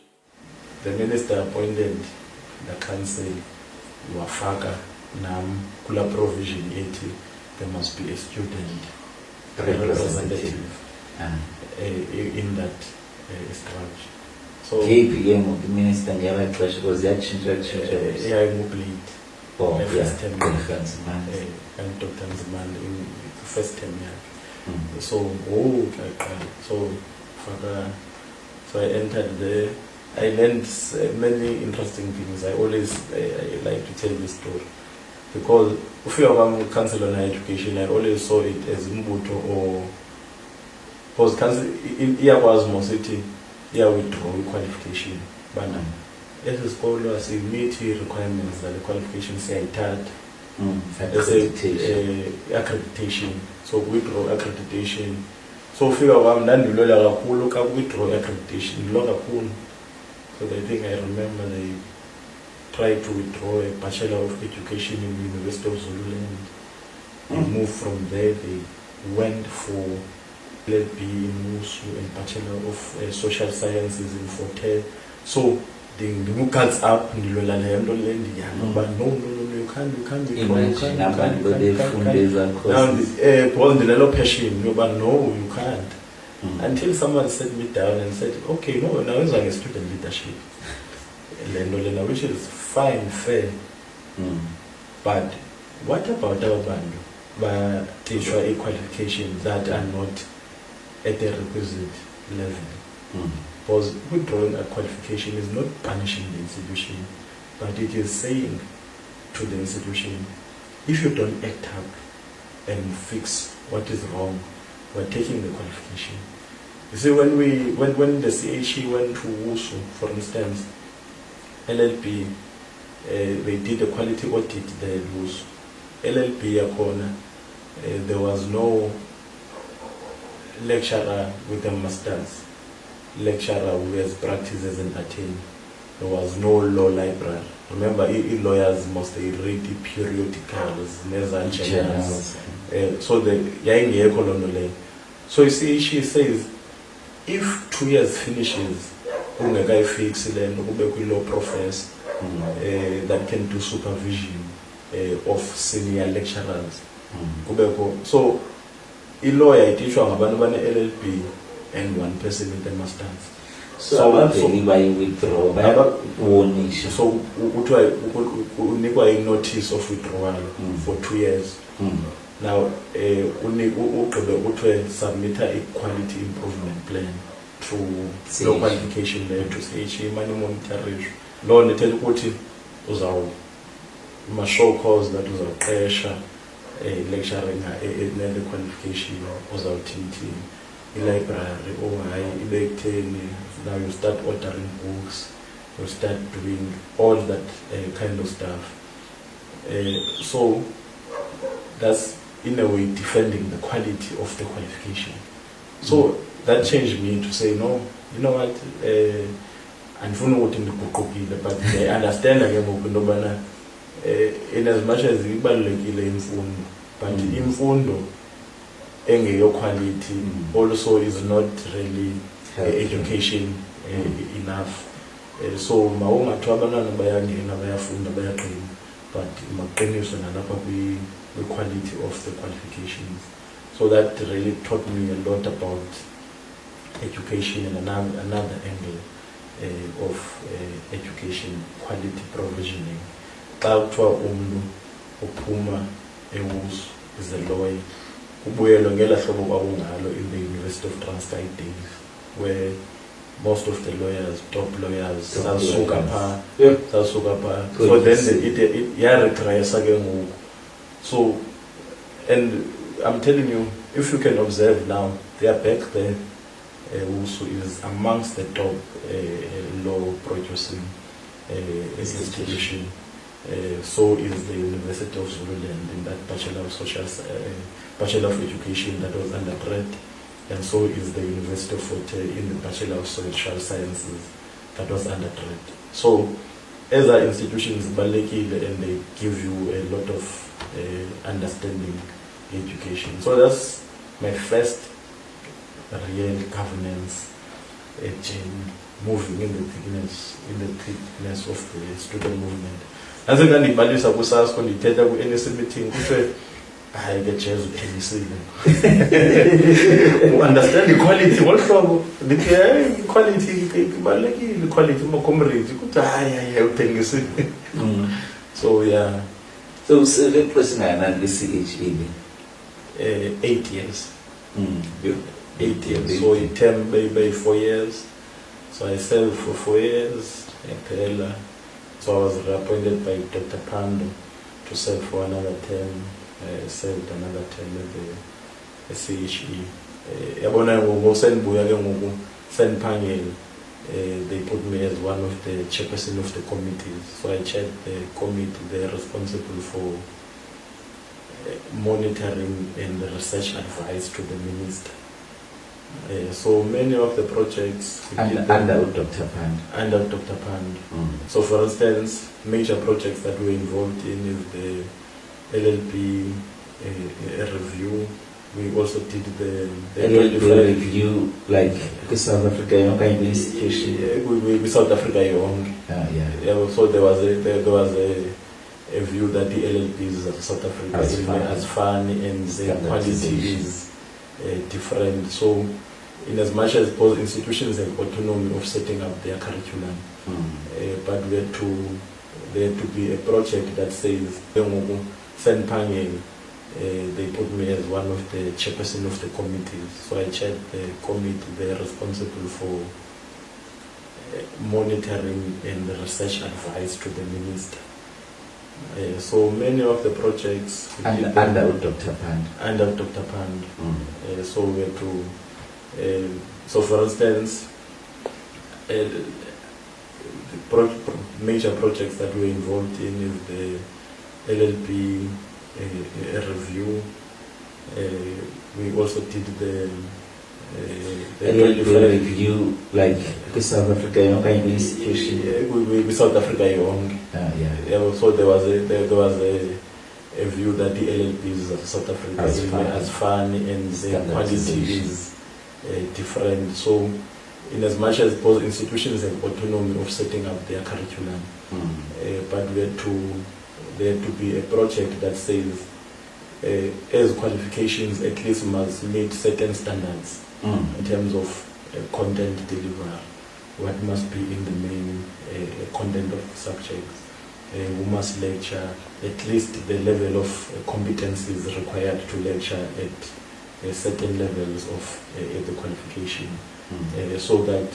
the minister appointed the council, wafaka nam kula provision 80, there must be a student representative in that structure. So KPM, the minister never trust was that change. yeah, I moved late. Oh, My yeah. first term, and Dr. Nzimande in the first term, yeah. So, so I entered there. I learned many interesting things. I always I like to tell this story because if you have council on higher education, I always saw it as Mbuto or because council in Iawazmo City, here we draw qualification. But as a scholar, as we meet requirements that the qualifications say that. Accreditation. So we draw accreditation. So figure out then you look at withdraw accreditation. So I think I remember they tried to withdraw a Bachelor of Education in the University of Zululand. They moved from there, they went for LLB in Wusu and Bachelor of Social Sciences in Fort Hare. So the guards up and the but no, you can't. Imagine abantu befundeza Now, courses. because the little passion, but no, you can't. Until someone sat me down and said, okay, no, now it's like a student leadership. Which is fine, fair. But what about our band? But teacher a qualification that are not at the requisite level. Because withdrawing a qualification is not punishing the institution, but it is saying to the institution, if you don't act up and fix what is wrong, we're taking the qualification. You see, when the CHE went to Wusu, for instance, LLB, they did a quality audit there at Wusu. LLB Akona, there was no lecturer with a master's, lecturer who has practiced as an attorney. There was no law library. Remember, lawyers must read the periodicals, journals. So the so you see, she says, if 2 years finishes, ungekai fix then law professor that can do supervision of senior lecturers. So a lawyer teacher ngabantu LLB and one person with a master's. So abaveli bayi-withdraw warning. So unikwa a notice of withdrawal for 2 years. Now submit a quality improvement plan through law qualification there to say money monetary law tell ukuthi show cause that was pressure lecturing the qualification uzawuthini library now you start ordering books, you start doing all that kind of stuff. So that's in a way defending the quality of the qualification. So that changed me to say, no, you know what, but I understand again in as much as ibalulekile imfundo, but imfundo engeyo quality also is not really education enough. So mawungathiwa abantwana bayangena bayafunda bayaqina, but maqiniso nalapha the quality of the qualifications. So that really taught me a lot about education and another angle of education, quality provisioning. Xa kuthiwa umntu uphuma eWusu is a lawyer, ubuyelo ngela hlobo kwakungalo in the University of Transkei days, where most of the lawyers, top lawyers, sasuka pha. So then it regress again. So, and I'm telling you, if you can observe now, they are back there. Wusu is amongst the top law producing institution. So is the University of Zululand in that Bachelor of Education that was under threat, and so is the University of Fort Hare in the Bachelor of Social Sciences that was under threat. So, as our institutions balekile and they give you a lot of understanding education. So that's my first real governance moving in the thickness of the student movement. As I ndibhalisa kusasa ndithetha ku-NEC meeting kuthiwe hayi ke jazz uthengisile. Understand the quality ngolu hlobo ndithi hayi quality ibalulekile quality comrades kuthi hayi uthengisile. So yeah. So the person and the CHE 8 years. 8 years. So in term by 4 years. So I served for 4 years in Pela. So I was appointed by Dr. Pando to serve for another term. Served another term at the CHE. They put me as one of the chairperson of the committees. So I chaired the committee. They are responsible for monitoring and research advice to the minister. So many of the projects under Dr. Pand. Under Dr. Pand. So for instance, major projects that we're involved in is the LLB review, we also did the LLP review, like South Africa, you know, kind of institution. we South Africa young. Yeah. So there was a view that the LLPs of South Africa as fun and the quality is different. So in as much as both institutions have autonomy of setting up their curriculum, but there had to be a project that says Senpangeng. They put me as one of the chairperson of the committees. So I chaired the committee. They are responsible for monitoring and research advice to the minister. So many of the projects under Dr. Pand. Under Dr. Pand. So we had to. So for instance, the major projects that we're involved in is the LLP. A review. We also did the LLP review, like South Africa, you know, kind of institution. We South Africa young. So there was a view that the LLPs of South Africa as fun and the quality is different. So in as much as both institutions have autonomy of setting up their curriculum, but there had to be a project that says as qualifications at least must meet certain standards in terms of content delivery, what must be in the main content of the subjects, who must lecture, at least the level of competencies required to lecture at certain levels of the qualification, so that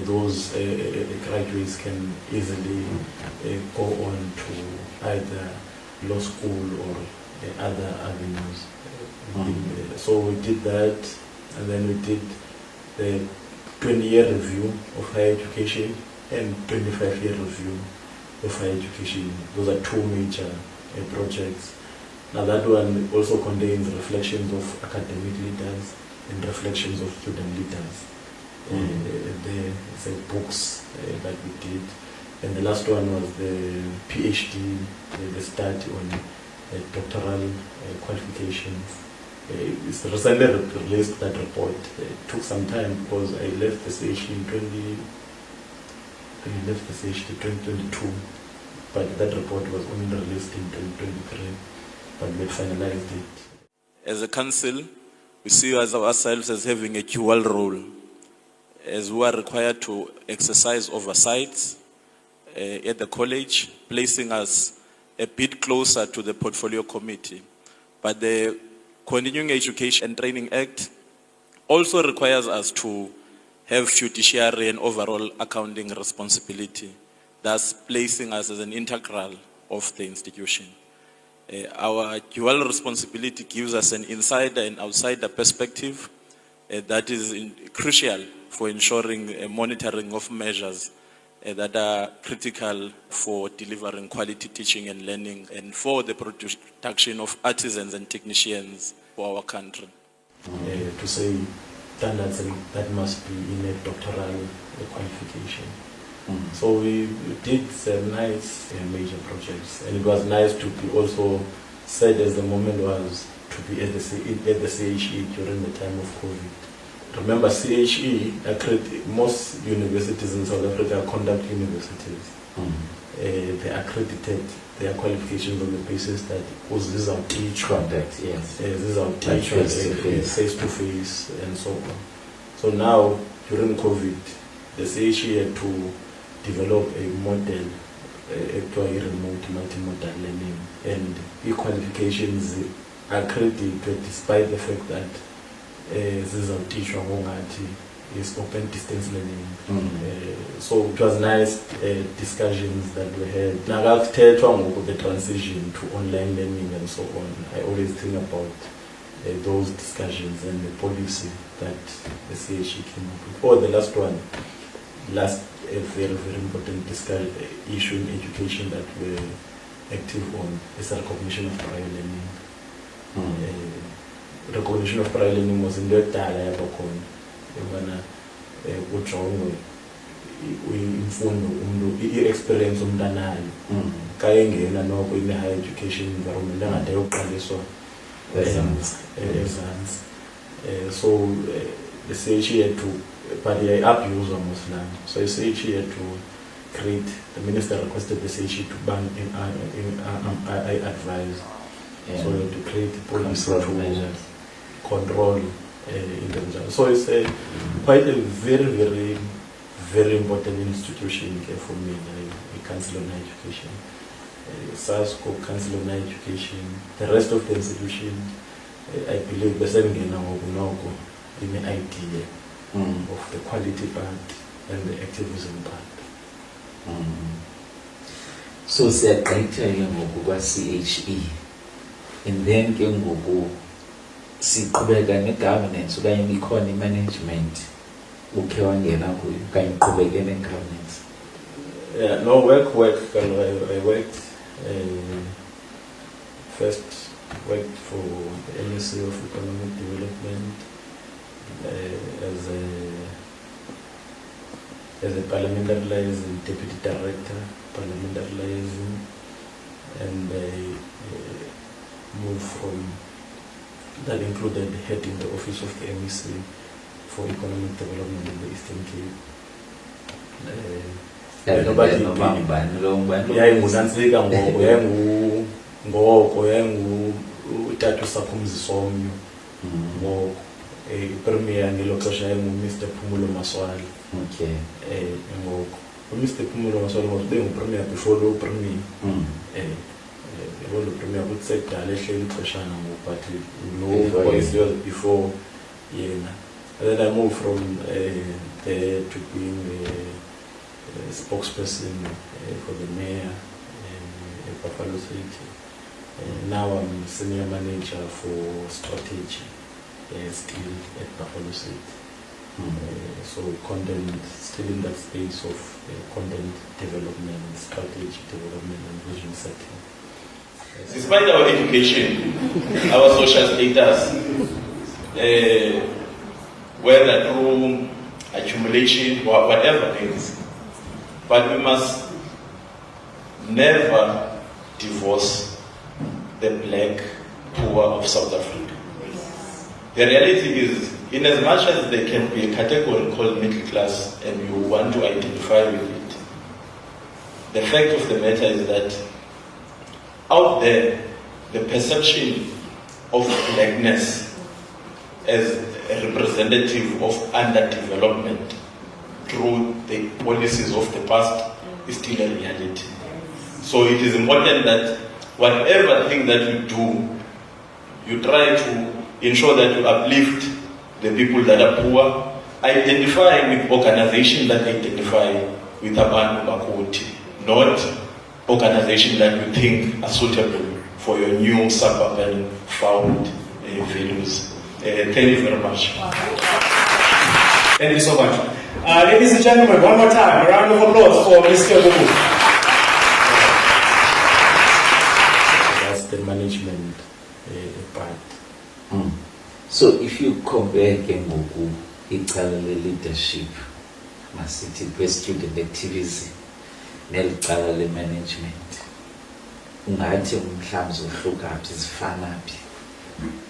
those graduates can easily go on to either law school or other avenues. So we did that, and then we did the 20-year review of higher education and 25-year review of higher education. Those are two major projects. Now that one also contains reflections of academic leaders and reflections of student leaders. The books that we did, and the last one was the PhD, the study on doctoral qualifications. It's recently released, that report. It took some time because I left the CHE in 2022, but that report was only released in 2023, but we finalized it. As a council, we see ourselves as having a dual role, as we are required to exercise oversight at the college, placing us a bit closer to the portfolio committee. But the Continuing Education and Training Act also requires us to have fiduciary and overall accounting responsibility, thus placing us as an integral of the institution. Our dual responsibility gives us an insider and outsider perspective that is crucial for ensuring monitoring of measures that are critical for delivering quality teaching and learning and for the production of artisans and technicians for our country. To say standards that must be in a doctoral qualification. So we did some nice major projects, and it was nice to be also said as the moment was to be at the CHE during the time of COVID. Remember, CHE, most universities in South Africa are conduct universities. They accredited their qualifications on the basis that this is our teach Contact, yes. this is our teach face to face and so on. So now during COVID, the CHE had to develop a model, actually remote multimodal learning, and e-qualifications are accredited despite the fact that this is our teacher is open distance learning. So it was nice discussions that we had. Now the transition to online learning and so on, I always think about those discussions and the policy that the CHE came up with. Or the last one, a very, very important discussion issue in education that we're active on is recognition of prior learning. Recognition of prior learning was in the data yabakhona ubana kujongwe imfundo umuntu i-experience umntanayo kayengena noko in higher education environment angade yoqaliswa ezantsi. So the CHE had to, but they abuse almost now. So the CHE had to create, the minister requested the CHE to ban I advise. Yeah. So to create policy Control to measures. control in terms of, so it's quite a very, very important institution for me, the Council on Higher Education. SASCO, Council on Higher Education, the rest of the institution, I believe the same in the idea of the quality part and the activism part. So siyaqayitha ke ngoku kwa-CHE, and then ke ngoku siqhubeka ne-governance okanye ikhona i-management ukhe wangena kuyo okanye uqhubeke ne-governance. Yeah, no, work, I worked, first worked for the Ministry of Economic Development as a parliamentary liaison, deputy director, parliamentary liaison, and I moved from, that included heading the office of the MEC for economic development in the Eastern Cape. YayinguNantsika ngoko yayingutata Sakhumzi Somnyo ngoko premier ngelo xesha yayingu-Mr. Phumulo Maswali. Okay. Ngoko u-Mr. Phumulo Maswali was bengu-premier before lo premier. Lo premier kusekudala ehleli ixeshana ngoku, but no voice was before yena. And then I moved from there to being spokesperson for the mayor in Buffalo City. Now I'm senior manager for strategy still at Buffalo City. So content, still in that space of content development, strategy development and vision setting. Despite our education, our social status, whether through accumulation or whatever it is, but we must never divorce the black poor of South Africa. The reality is, in as much as there can be a category called middle class and you want to identify with it, the fact of the matter is that out there, the perception of blackness as a representative of underdevelopment through the policies of the past is still a reality. So it is important that whatever thing that you do, you try to ensure that you uplift the people that are poor, identify with organizations that identify with Abantu Makoti, not organizations that you think are suitable for your new suburban found values. Thank you very much. Thank you so much. Ladies and gentlemen, one more time, a round of applause for Mr. Bubu. That's the management part. So if you compare ke ngoku icala le-leadership masithi kwe-student activism nelicala le-management, ungathi mhlawumbe zohluka phi, zifana phi,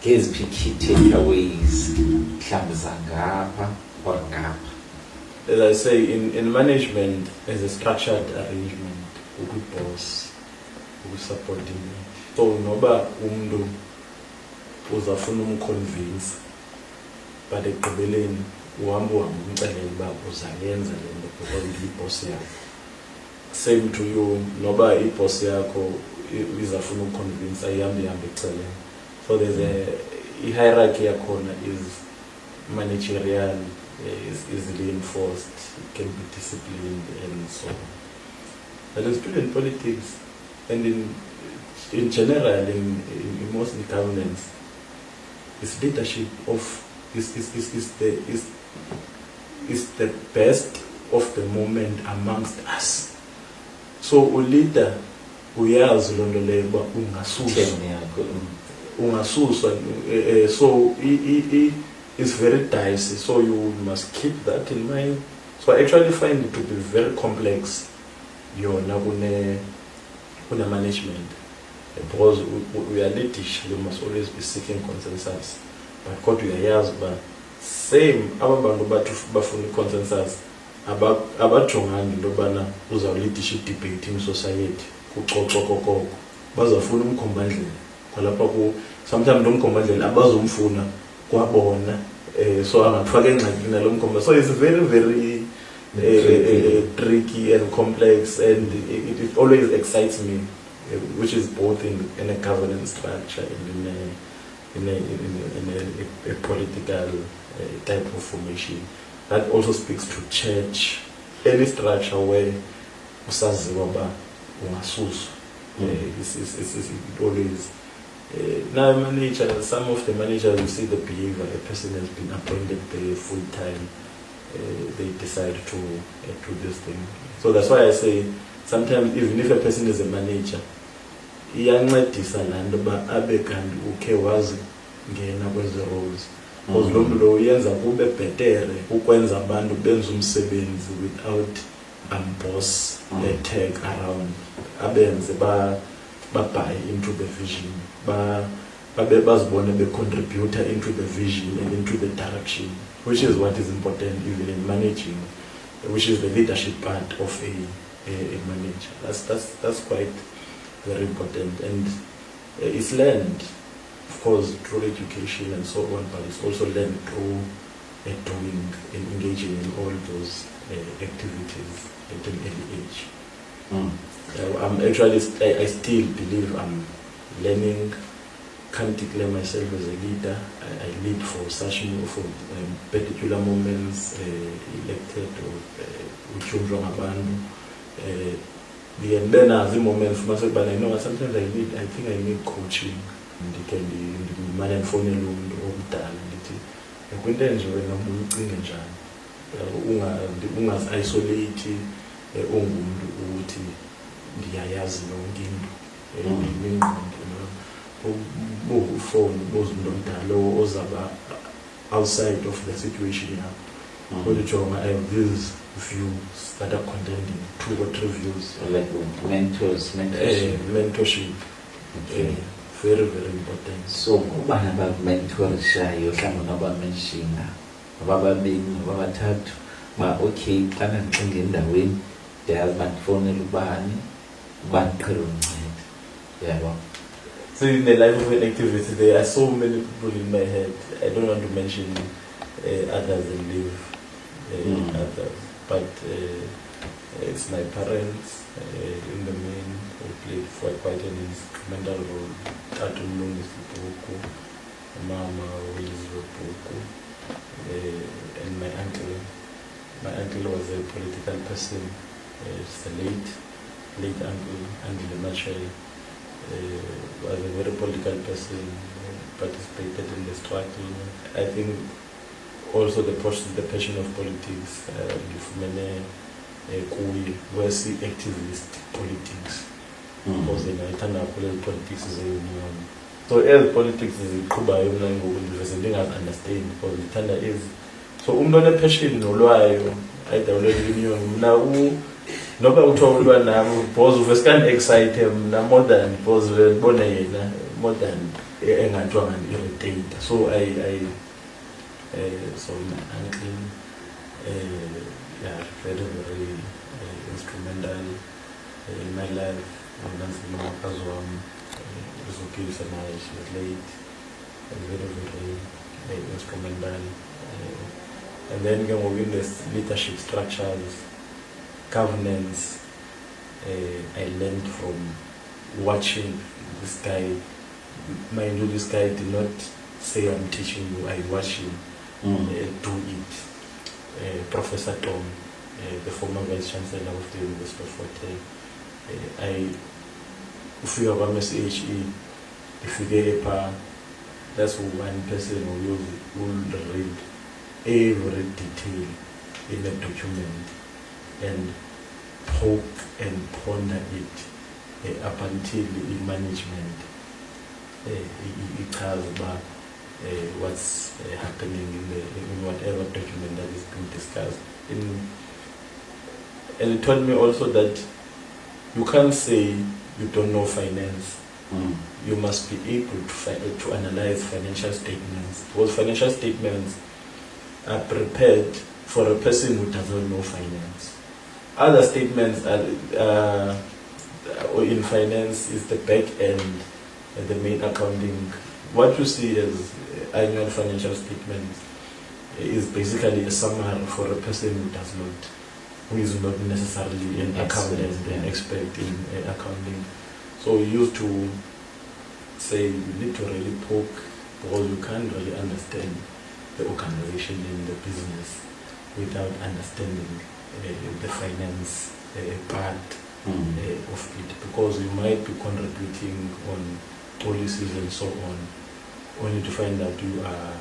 ngeziphi key takeaways mhlawumbe zangapha or ngapha? As I say, in management, as a structured arrangement, boss, supporting. So noba umuntu uzafuna umconvince, but ekugqibeleni uhamba umcelela uba uzayenza le nto because i-boss yakho. Same to you, noba i-boss yakho izafuna umconvince ayihambe eceleni. So there's a hierarchy yakhona is managerial, is easily enforced, it can be disciplined and so on. But it's still in politics and in general in most governance, is leadership of is the best of the moment amongst us. So a leader uyazi lonto leyo uba ungasuswa, so he is very dicey, so you must keep that in mind. So I actually find it to be very complex yona kune management. because we are leadish, we must always be seeking consensus. But what we are but same abantu bathi bafuna consensus abajonganga into yobana uzawuleadisha debate in society kuxoxo kokoko bazafuna umkhombandlela kwalapha ku sometimes lo mkhombandlela abazomfuna kwabona so angafaka engxakini nalo mkhomba. So it's very tricky and complex, and it always excites me, which is both in a governance structure and in a political type of formation. That also speaks to church, any structure where usaziwa ba ungasuswa. It always now manager, some of the managers, you see the behavior, a person has been appointed there full time, they decide to do this thing. So that's why I say sometimes even if a person is a manager, iyancedisa lando ba abe kanti ukhe wazi ngena kwezi roles, because lo mntu lo yenza kube bhetere ukwenza abantu benza umsebenzi without boss tag around, abenze ba buy into the vision, bazibone be contributor into the vision and into the direction, which is what is important even in managing, which is the leadership part of a manager. That's quite very important, and it's learned, of course, through education and so on, but it's also learned through doing and engaging in all those activities at an early age. I'm actually, I still believe I'm learning. Can't declare myself as a leader. I lead for such particular moments, elected or children abantu. And then at the moment for myself, but I know sometimes I think I need coaching. And it can be in the man and phone alone or mentality. I couldn't enjoy ungas isolate ungumuntu ndiyayazi lonke into phone bozindodalo ozaba outside of the situation now. I have these views that are contending 2 or 3 views. Like mentorship. Okay. Very, very important. So kubana ba mentorshayo hlangana abamenshina abababini ababathathu ba okay xana ngicinga endaweni ndiyazi bandifonela ubani bandiqhela unceda yabo. So in the life of an activity, there are so many people in my head. I don't want to mention others and leave others, but it's my parents in the main who played quite an instrumental role. Tatu Mlungu Sipuku, Mama Willis and my uncle. My uncle was a political person. It's a late uncle Machel. Was a very political person, participated in the struggle. I think also the passion of politics, was activist politics. Because in politics is a union. So as politics is a kuba university, I understand because the tender is so passion no loyo I union now. Noba utholwa nami because uvescan excite na more than because bona yena more than engathiwa ngani irritate. So I so my uncle very instrumental in my life. Nansi makazi wami uzokilisa naye, she was late, very instrumental. And then within the leadership structures, governance, I learned from watching this guy. Mind you, this guy did not say I'm teaching you, I watch him do it. Professor Tom, the former Vice Chancellor of the University of Fort Hare. If you have a MSHE, if you get a PA, that's one person who will read every detail in a document and poke and ponder it up until the management it has about what's happening in whatever document that is being discussed. And it told me also that you can't say you don't know finance you must be able to analyze financial statements, because financial statements are prepared for a person who does not know finance. Other statements are in finance is the back end and the main accounting. What you see as annual financial statements is basically a summary for a person who is not necessarily an accountant, an expert in accounting. So we used to say you need to really poke, because you can't really understand the organization and the business without understanding the finance part of it, because you might be contributing on policies and so on, only to find out you are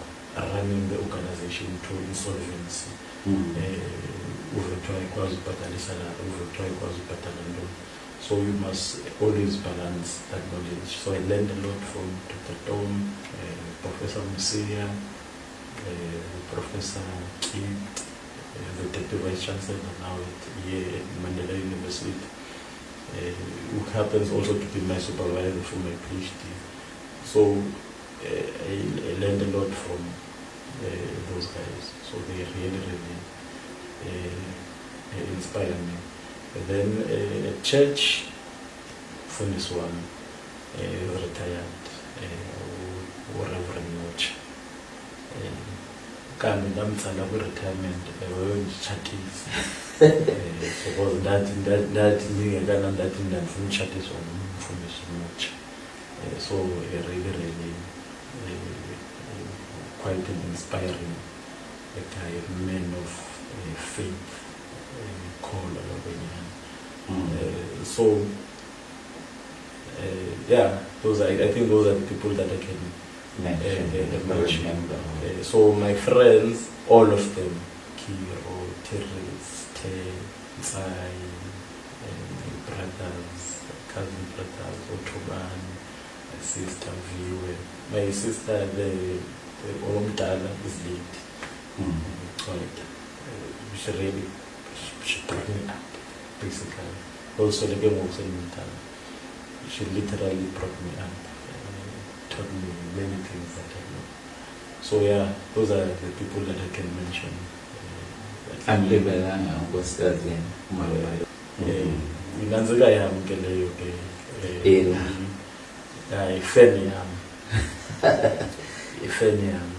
running the organization to insolvency. So you must always balance that knowledge. So I learned a lot from Dr. Tom, Professor Musia, Professor Keith, the Deputy Vice Chancellor now at Mandela University, who happens also to be my supervisor for my PhD. So I learned a lot from those guys. So they really inspire me. And then at church, Funis one retired, Reverend Noche. Kanti ndamtsala kwi-retirement wayonditshatisa because ndathi ndingekana ndathi ndandifuna utshatiswa ngumfundisi omutsha. So really quite an inspiring guy, a man of faith, call so yeah, I think those are the people that I can mention. So my friends, all of them, Kiro, Teres, Tsai, brothers, cousin brothers, Otoban, my sister Viwe. My sister, the Omdala is late. She brought me up, basically. Also the game was in Mutala. She literally brought me up. Taught me many things that I know. So yeah, those are the people that I can mention. I'm living was studying Inanzika yam ke leyo ke Ifeniam. Ifeniam.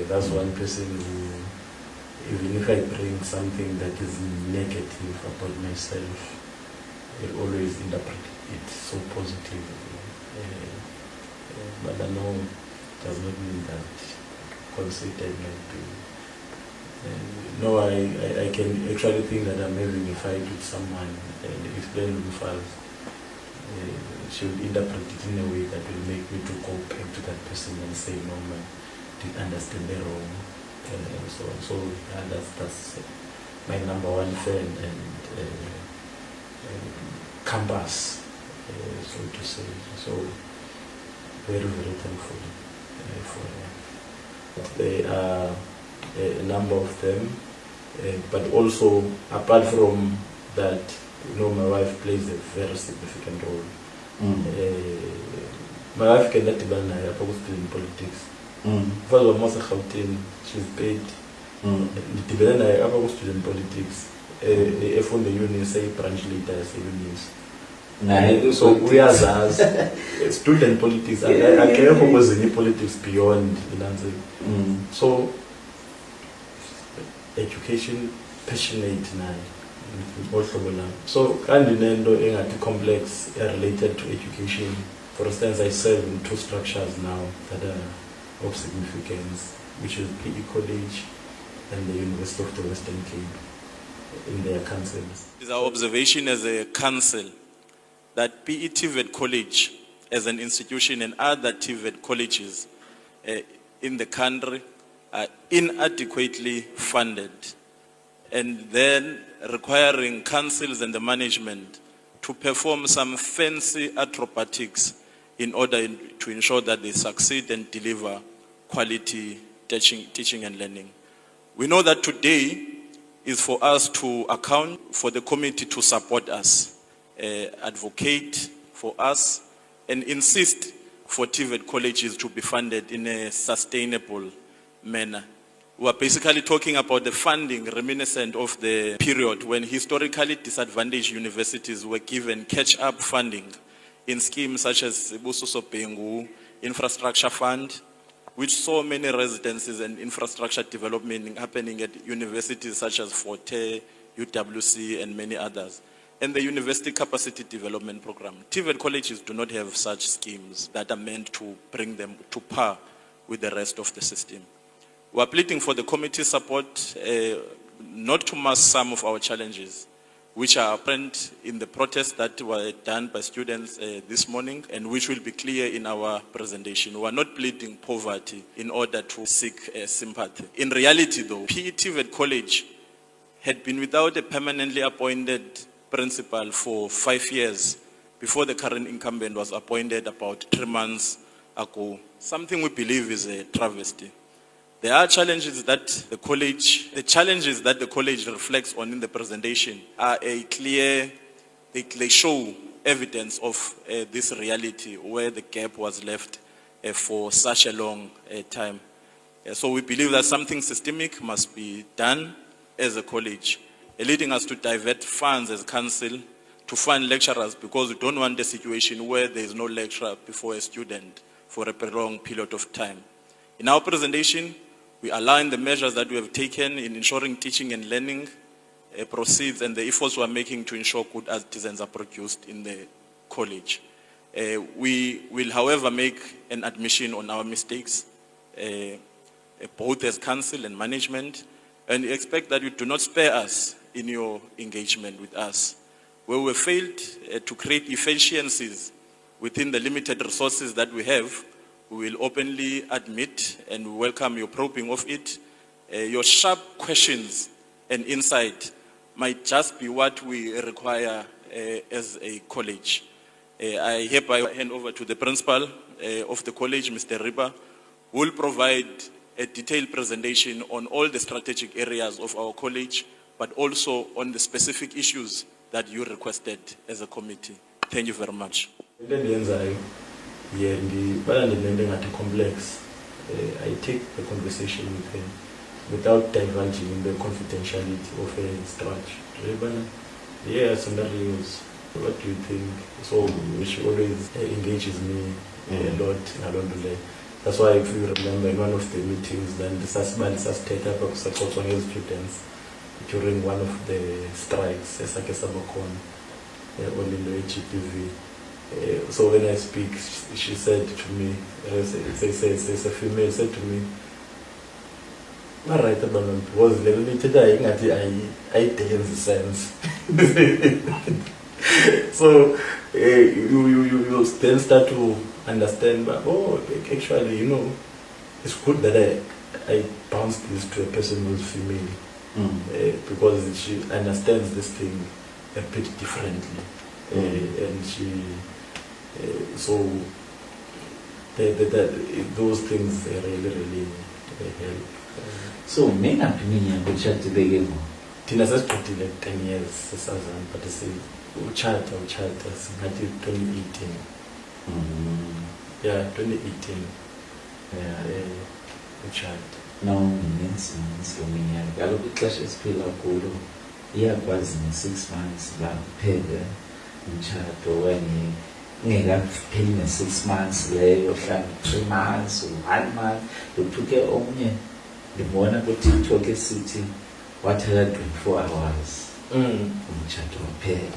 That's one person who, even if I bring something that is negative about myself, I always interpret it so positively. But I know it does not mean that considered might be. No, I can actually think that I'm having a fight with someone and explain to first. She will interpret it in a way that will make me to go back to that person and say, no, man, did understand me wrong, and so on. So that's my number one friend and compass, so to say. So very, very thankful for them. There are a number of them, but also apart from that, my wife plays a very significant role. My wife cannot even in politics. First of all, she's paid. In politics. From the union, say branch leader, say unions. So we as student politics, I care for any politics beyond the So education, passionate now. So kind complex related to education. For instance, I serve in two structures now that are of significance, which is PE College and the University of the Western Cape in their councils. It's our observation as a council that PE TVET College as an institution and other TVET colleges in the country are inadequately funded, and then requiring councils and the management to perform some fancy acrobatics in order to ensure that they succeed and deliver quality teaching and learning. We know that today is for us to account for the committee to support us, advocate for us, and insist for TVET colleges to be funded in a sustainable manner. We are basically talking about the funding reminiscent of the period when historically disadvantaged universities were given catch-up funding in schemes such as Bususo Pengu Infrastructure Fund, which saw many residences and infrastructure development happening at universities such as Forte, UWC, and many others, and the University Capacity Development Program. TVET colleges do not have such schemes that are meant to bring them to par with the rest of the system. We are pleading for the committee's support not to mask some of our challenges, which are apparent in the protests that were done by students this morning and which will be clear in our presentation. We are not pleading poverty in order to seek sympathy. In reality though, TVET College had been without a permanently appointed principal for 5 years before the current incumbent was appointed about 3 months ago. Something we believe is a travesty. There are challenges that the college reflects on in the presentation are they show evidence of this reality where the gap was left for such a long time. So we believe that something systemic must be done as a college, leading us to divert funds as council to fund lecturers because we don't want a situation where there is no lecturer before a student for a prolonged period of time. In our presentation, we align the measures that we have taken in ensuring teaching and learning proceeds and the efforts we are making to ensure good artisans are produced in the college. We will, however, make an admission on our mistakes, both as council and management, and expect that you do not spare us in your engagement with us. Where we failed to create efficiencies within the limited resources that we have, we will openly admit and we welcome your probing of it. Your sharp questions and insight might just be what we require as a college. I hereby hand over to the principal of the college, Mr. Riba, who will provide a detailed presentation on all the strategic areas of our college, but also on the specific issues that you requested as a committee. Thank you very much. Yeah, the complex. I take the conversation with him without divulging in the confidentiality of a structure. Yeah, scenarios. What do you think? So, which always engages me a lot along the way. That's why, if you remember, in one of the meetings, then the SASBAN take up support on students during one of the strikes, Sake Sabakon, on the HPV. So when I speak, she said to me, it's a female, said to me, "My right about was limited. I dance sense." So you then start to understand, but actually, you know, it's good that I bounce this to a person who's female because she understands this thing a bit differently, and she. So those things really help. So main opinion which had to begin. Tina says 10 years, but I say Uchata, until 2018. Yeah, 2018. Uchata. No, means I look at Clash Spill of Guru. Yeah, was in 6 months, but paid Uchata when paying 6 months later, 3 months, 1 month, you took your own. The one I go to Tokyo City, what had 24 hours. Umchato pay.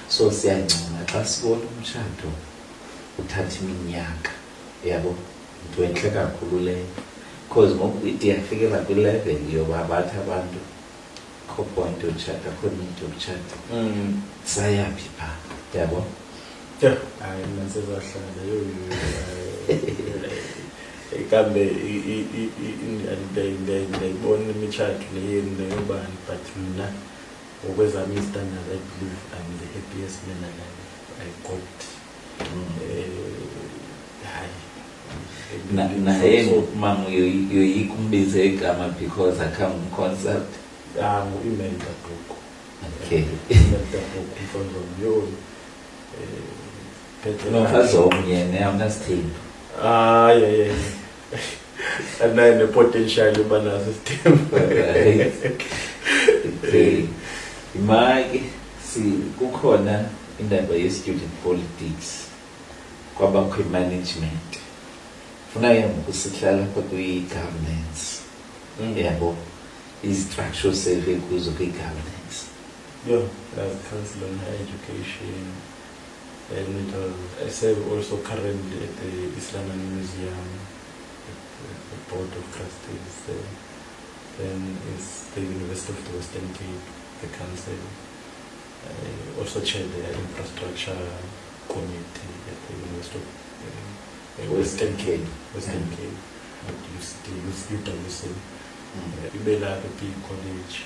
So say I pass what umchato. Utati minyaka. Yabo. Twenty kakulule. Cause mo we figure like 11 you babata bandu. Ko point to chat, according to chat. Saya pipa. Yabo. Yeah, I answer that. Kambe they born me child in the urban, but mina always I'm standard. I believe I'm the happiest man I got. Na mamu you kumbize kama because I come concert. We made that book. Okay. Made that book because of your nomfazi omnye ne awunasithembu. Ah, yeah. And then the potential balance system. Okay. Mike, kukhona indaba ye-student politics kwabakho i-management. Funa yena kusihlala kwi-governance. Yabo, i-structural survey kuzo kwi-governance. Yeah, as Council on Higher Education, and I serve also currently at the Islamic Museum, the Board of Trustees. Then is the University of the Western Cape, the Council. I also chair the Infrastructure Committee at the University of Western Cape. Western Cape, at UWC. Ibela P College,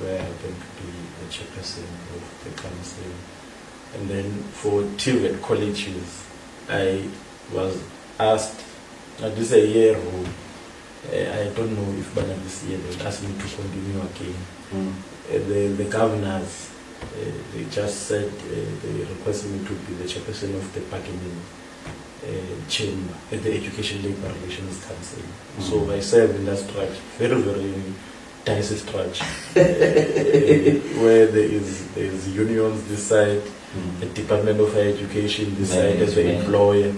where I happen to be the chairperson of the council. And then for TVET colleges, I was asked, now this is a year old, I don't know if by this year they asked me to continue again. The governors, they just said they requested me to be the chairperson of the bargaining chamber at the Education Labour Relations Council. So I serve in that structure, very, very dicey structure, where there is unions this side, the Department of Higher Education this side as the employer.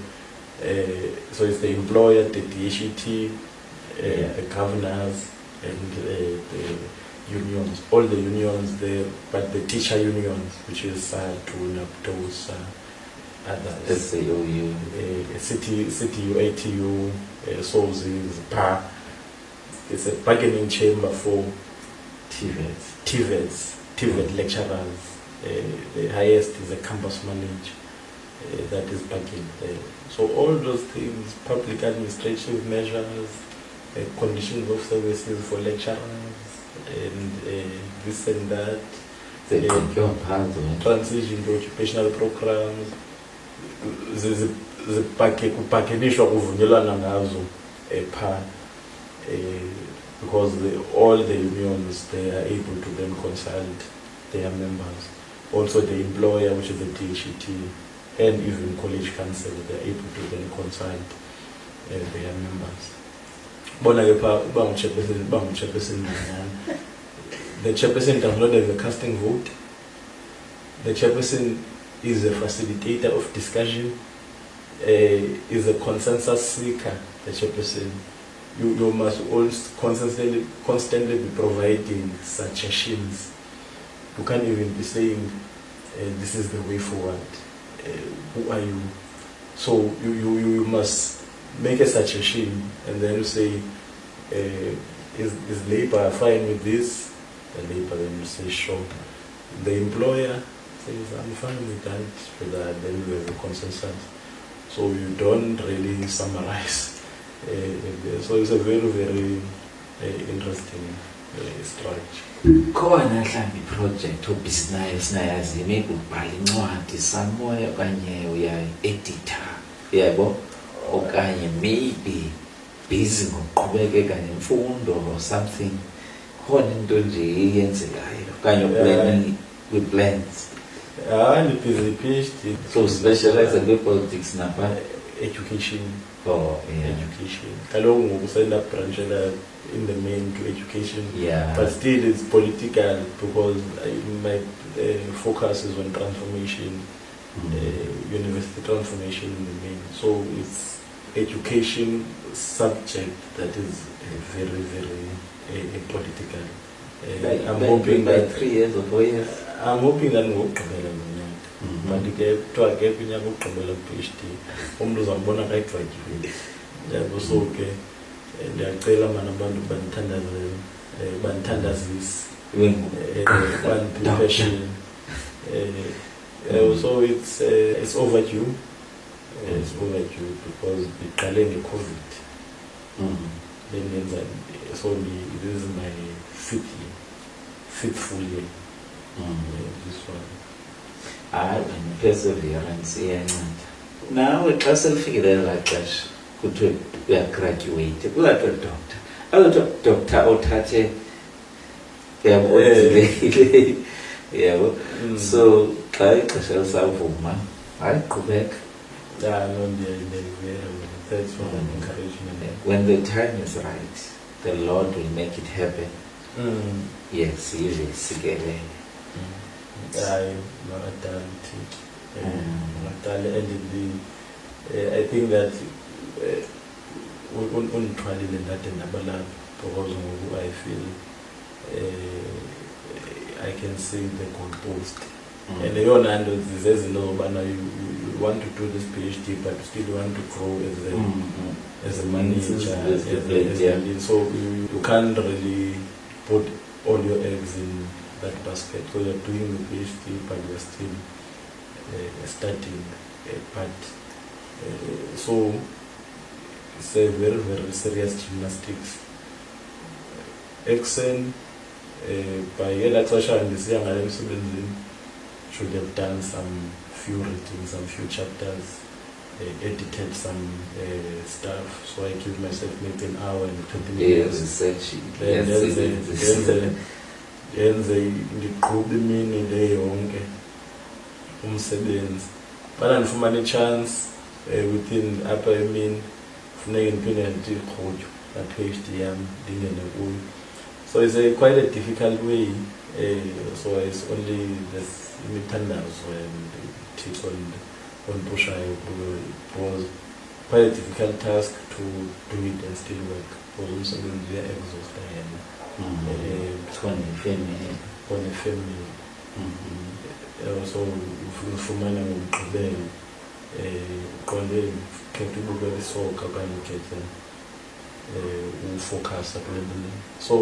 So it's the employer, the DHET, the governors, and the unions, all the unions there, but the teacher unions, which is SATU, NAPTOS, others. SAOU, CTU, ATU, SOZIS, PA. It's a bargaining chamber for TVET lecturers. The highest is a campus manager that is bargaining there. So all those things, public administrative measures, conditions of services for lecturers, and this and that, transition to occupational programs, kupakishwa kuvunyelwana ngazo PA, because all the unions, they are able to then consult their members. Also the employer, which is the DHET, and even college council, they are able to then consult their members. The chairperson does not have a casting vote. The chairperson is a facilitator of discussion, is a consensus seeker, the chairperson. You must always constantly be providing suggestions. You can't even be saying, this is the way forward. Who are you? So you must make a suggestion and then you say, is Labour fine with this? The Labour then you say, sure. The employer says, I'm fine with that, then you have a consensus. So you don't really summarize. So it's a very, very interesting structure. Khona mhlawumbe i-project obhizinisi sinayazi maybe ubhala incwadi somewhere okanye uya-editha yabo okanye maybe busy ngokuqhubekeka nemfundo or something. Khona into nje eyenzekayo okanye planning kwi-plans. I'm busy PhD. So specialize in politics napa Education. Oh, yeah. Education. Kaloku ngoku senda branch in the main to education. Yeah. But still it's political because my focus is on transformation, university transformation in the main. So it's education subject that is very, very political. I'm hoping by 3 years or 4 years. I'm hoping that we'll but to a gap in your PhD, almost on bona right graduate. That was okay. And they are trailer man about Bantandas is one profession. So it's overdue. It's overdue because the calendar COVID. Then means that so this is my fifth full year. This one. Perseverance iyanceda. Nawe xa selifikile elaa xesha kuthiwe uyagraduate kulato doctor awuthi doctor othathe yabo yabo. So xa ixesha lisavuma Hayi qhubeka. Yeah, no, thanks for that encouragement. When the time is right, the Lord will make it happen. Yes, he will sikelele. I think that unitwalile ndade ndabalapha because ngoku I feel I can see the goalpost. And eyona nto zizezinto zobana you want to do this PhD but you still want to grow as a manager, so you can't really put all your eggs in that basket. So you're doing the PhD but you're still studying. So it's a very, very serious gymnastics. Exen by yela xesha ndisiya ngale emsebenzini should have done some few readings, some few chapters, edited some stuff, so I give myself maybe an hour and 20 minutes. Researching. Yenze ndiqhube imini le yonke umsebenzi. Bana ndifumane chance within apha emini funeke ndiphinde ndiqhutyo la PhD yam ndingene kuyo. So it's quite a difficult way. So it's only this imithandazo and tips on pushayo. It was quite a difficult task to do it and still work. Because umsebenzi uya exhaust yena. On a family. So ufumana ngokugqibela uqonde ukhetha ubukela isoka okanye ukhethe focus. So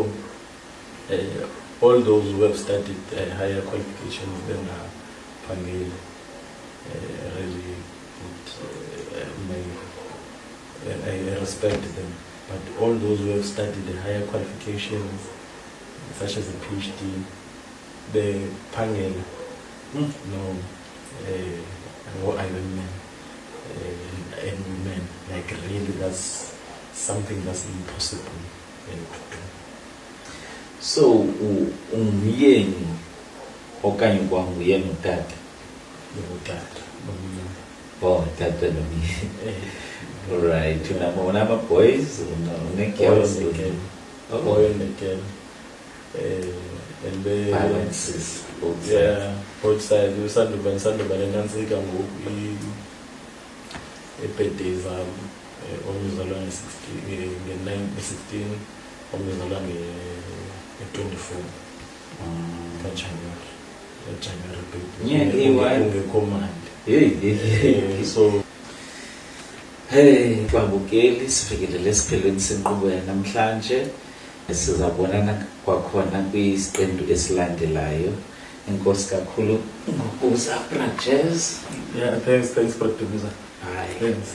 all those who have studied higher qualifications then are really good. I respect them. But all those who have studied the higher qualifications, such as a PhD, the panel, no, Iron Men and women, like really that's something that's impossible to do. So umyeni okanye kwanguyena utata. Oh, tata nomyeni. Alright, unabona ama boys, girls, boy and a girl. And they balances both sides. Yeah, both sides. Usandoba lenansika ngoku birthday zabo. Omuzalwa nge-16, omuzalwa nge-24 January birthday. Ungekho mandi. So hey babukeli, sifikelele esiphelweni senkqubo yanamhlanje. Sizabonana kwakhona kwisiqendu esilandelayo. Enkosi kakhulu ngokuza Bridges. Yeah, thanks for Dumiza. Bye. Thanks.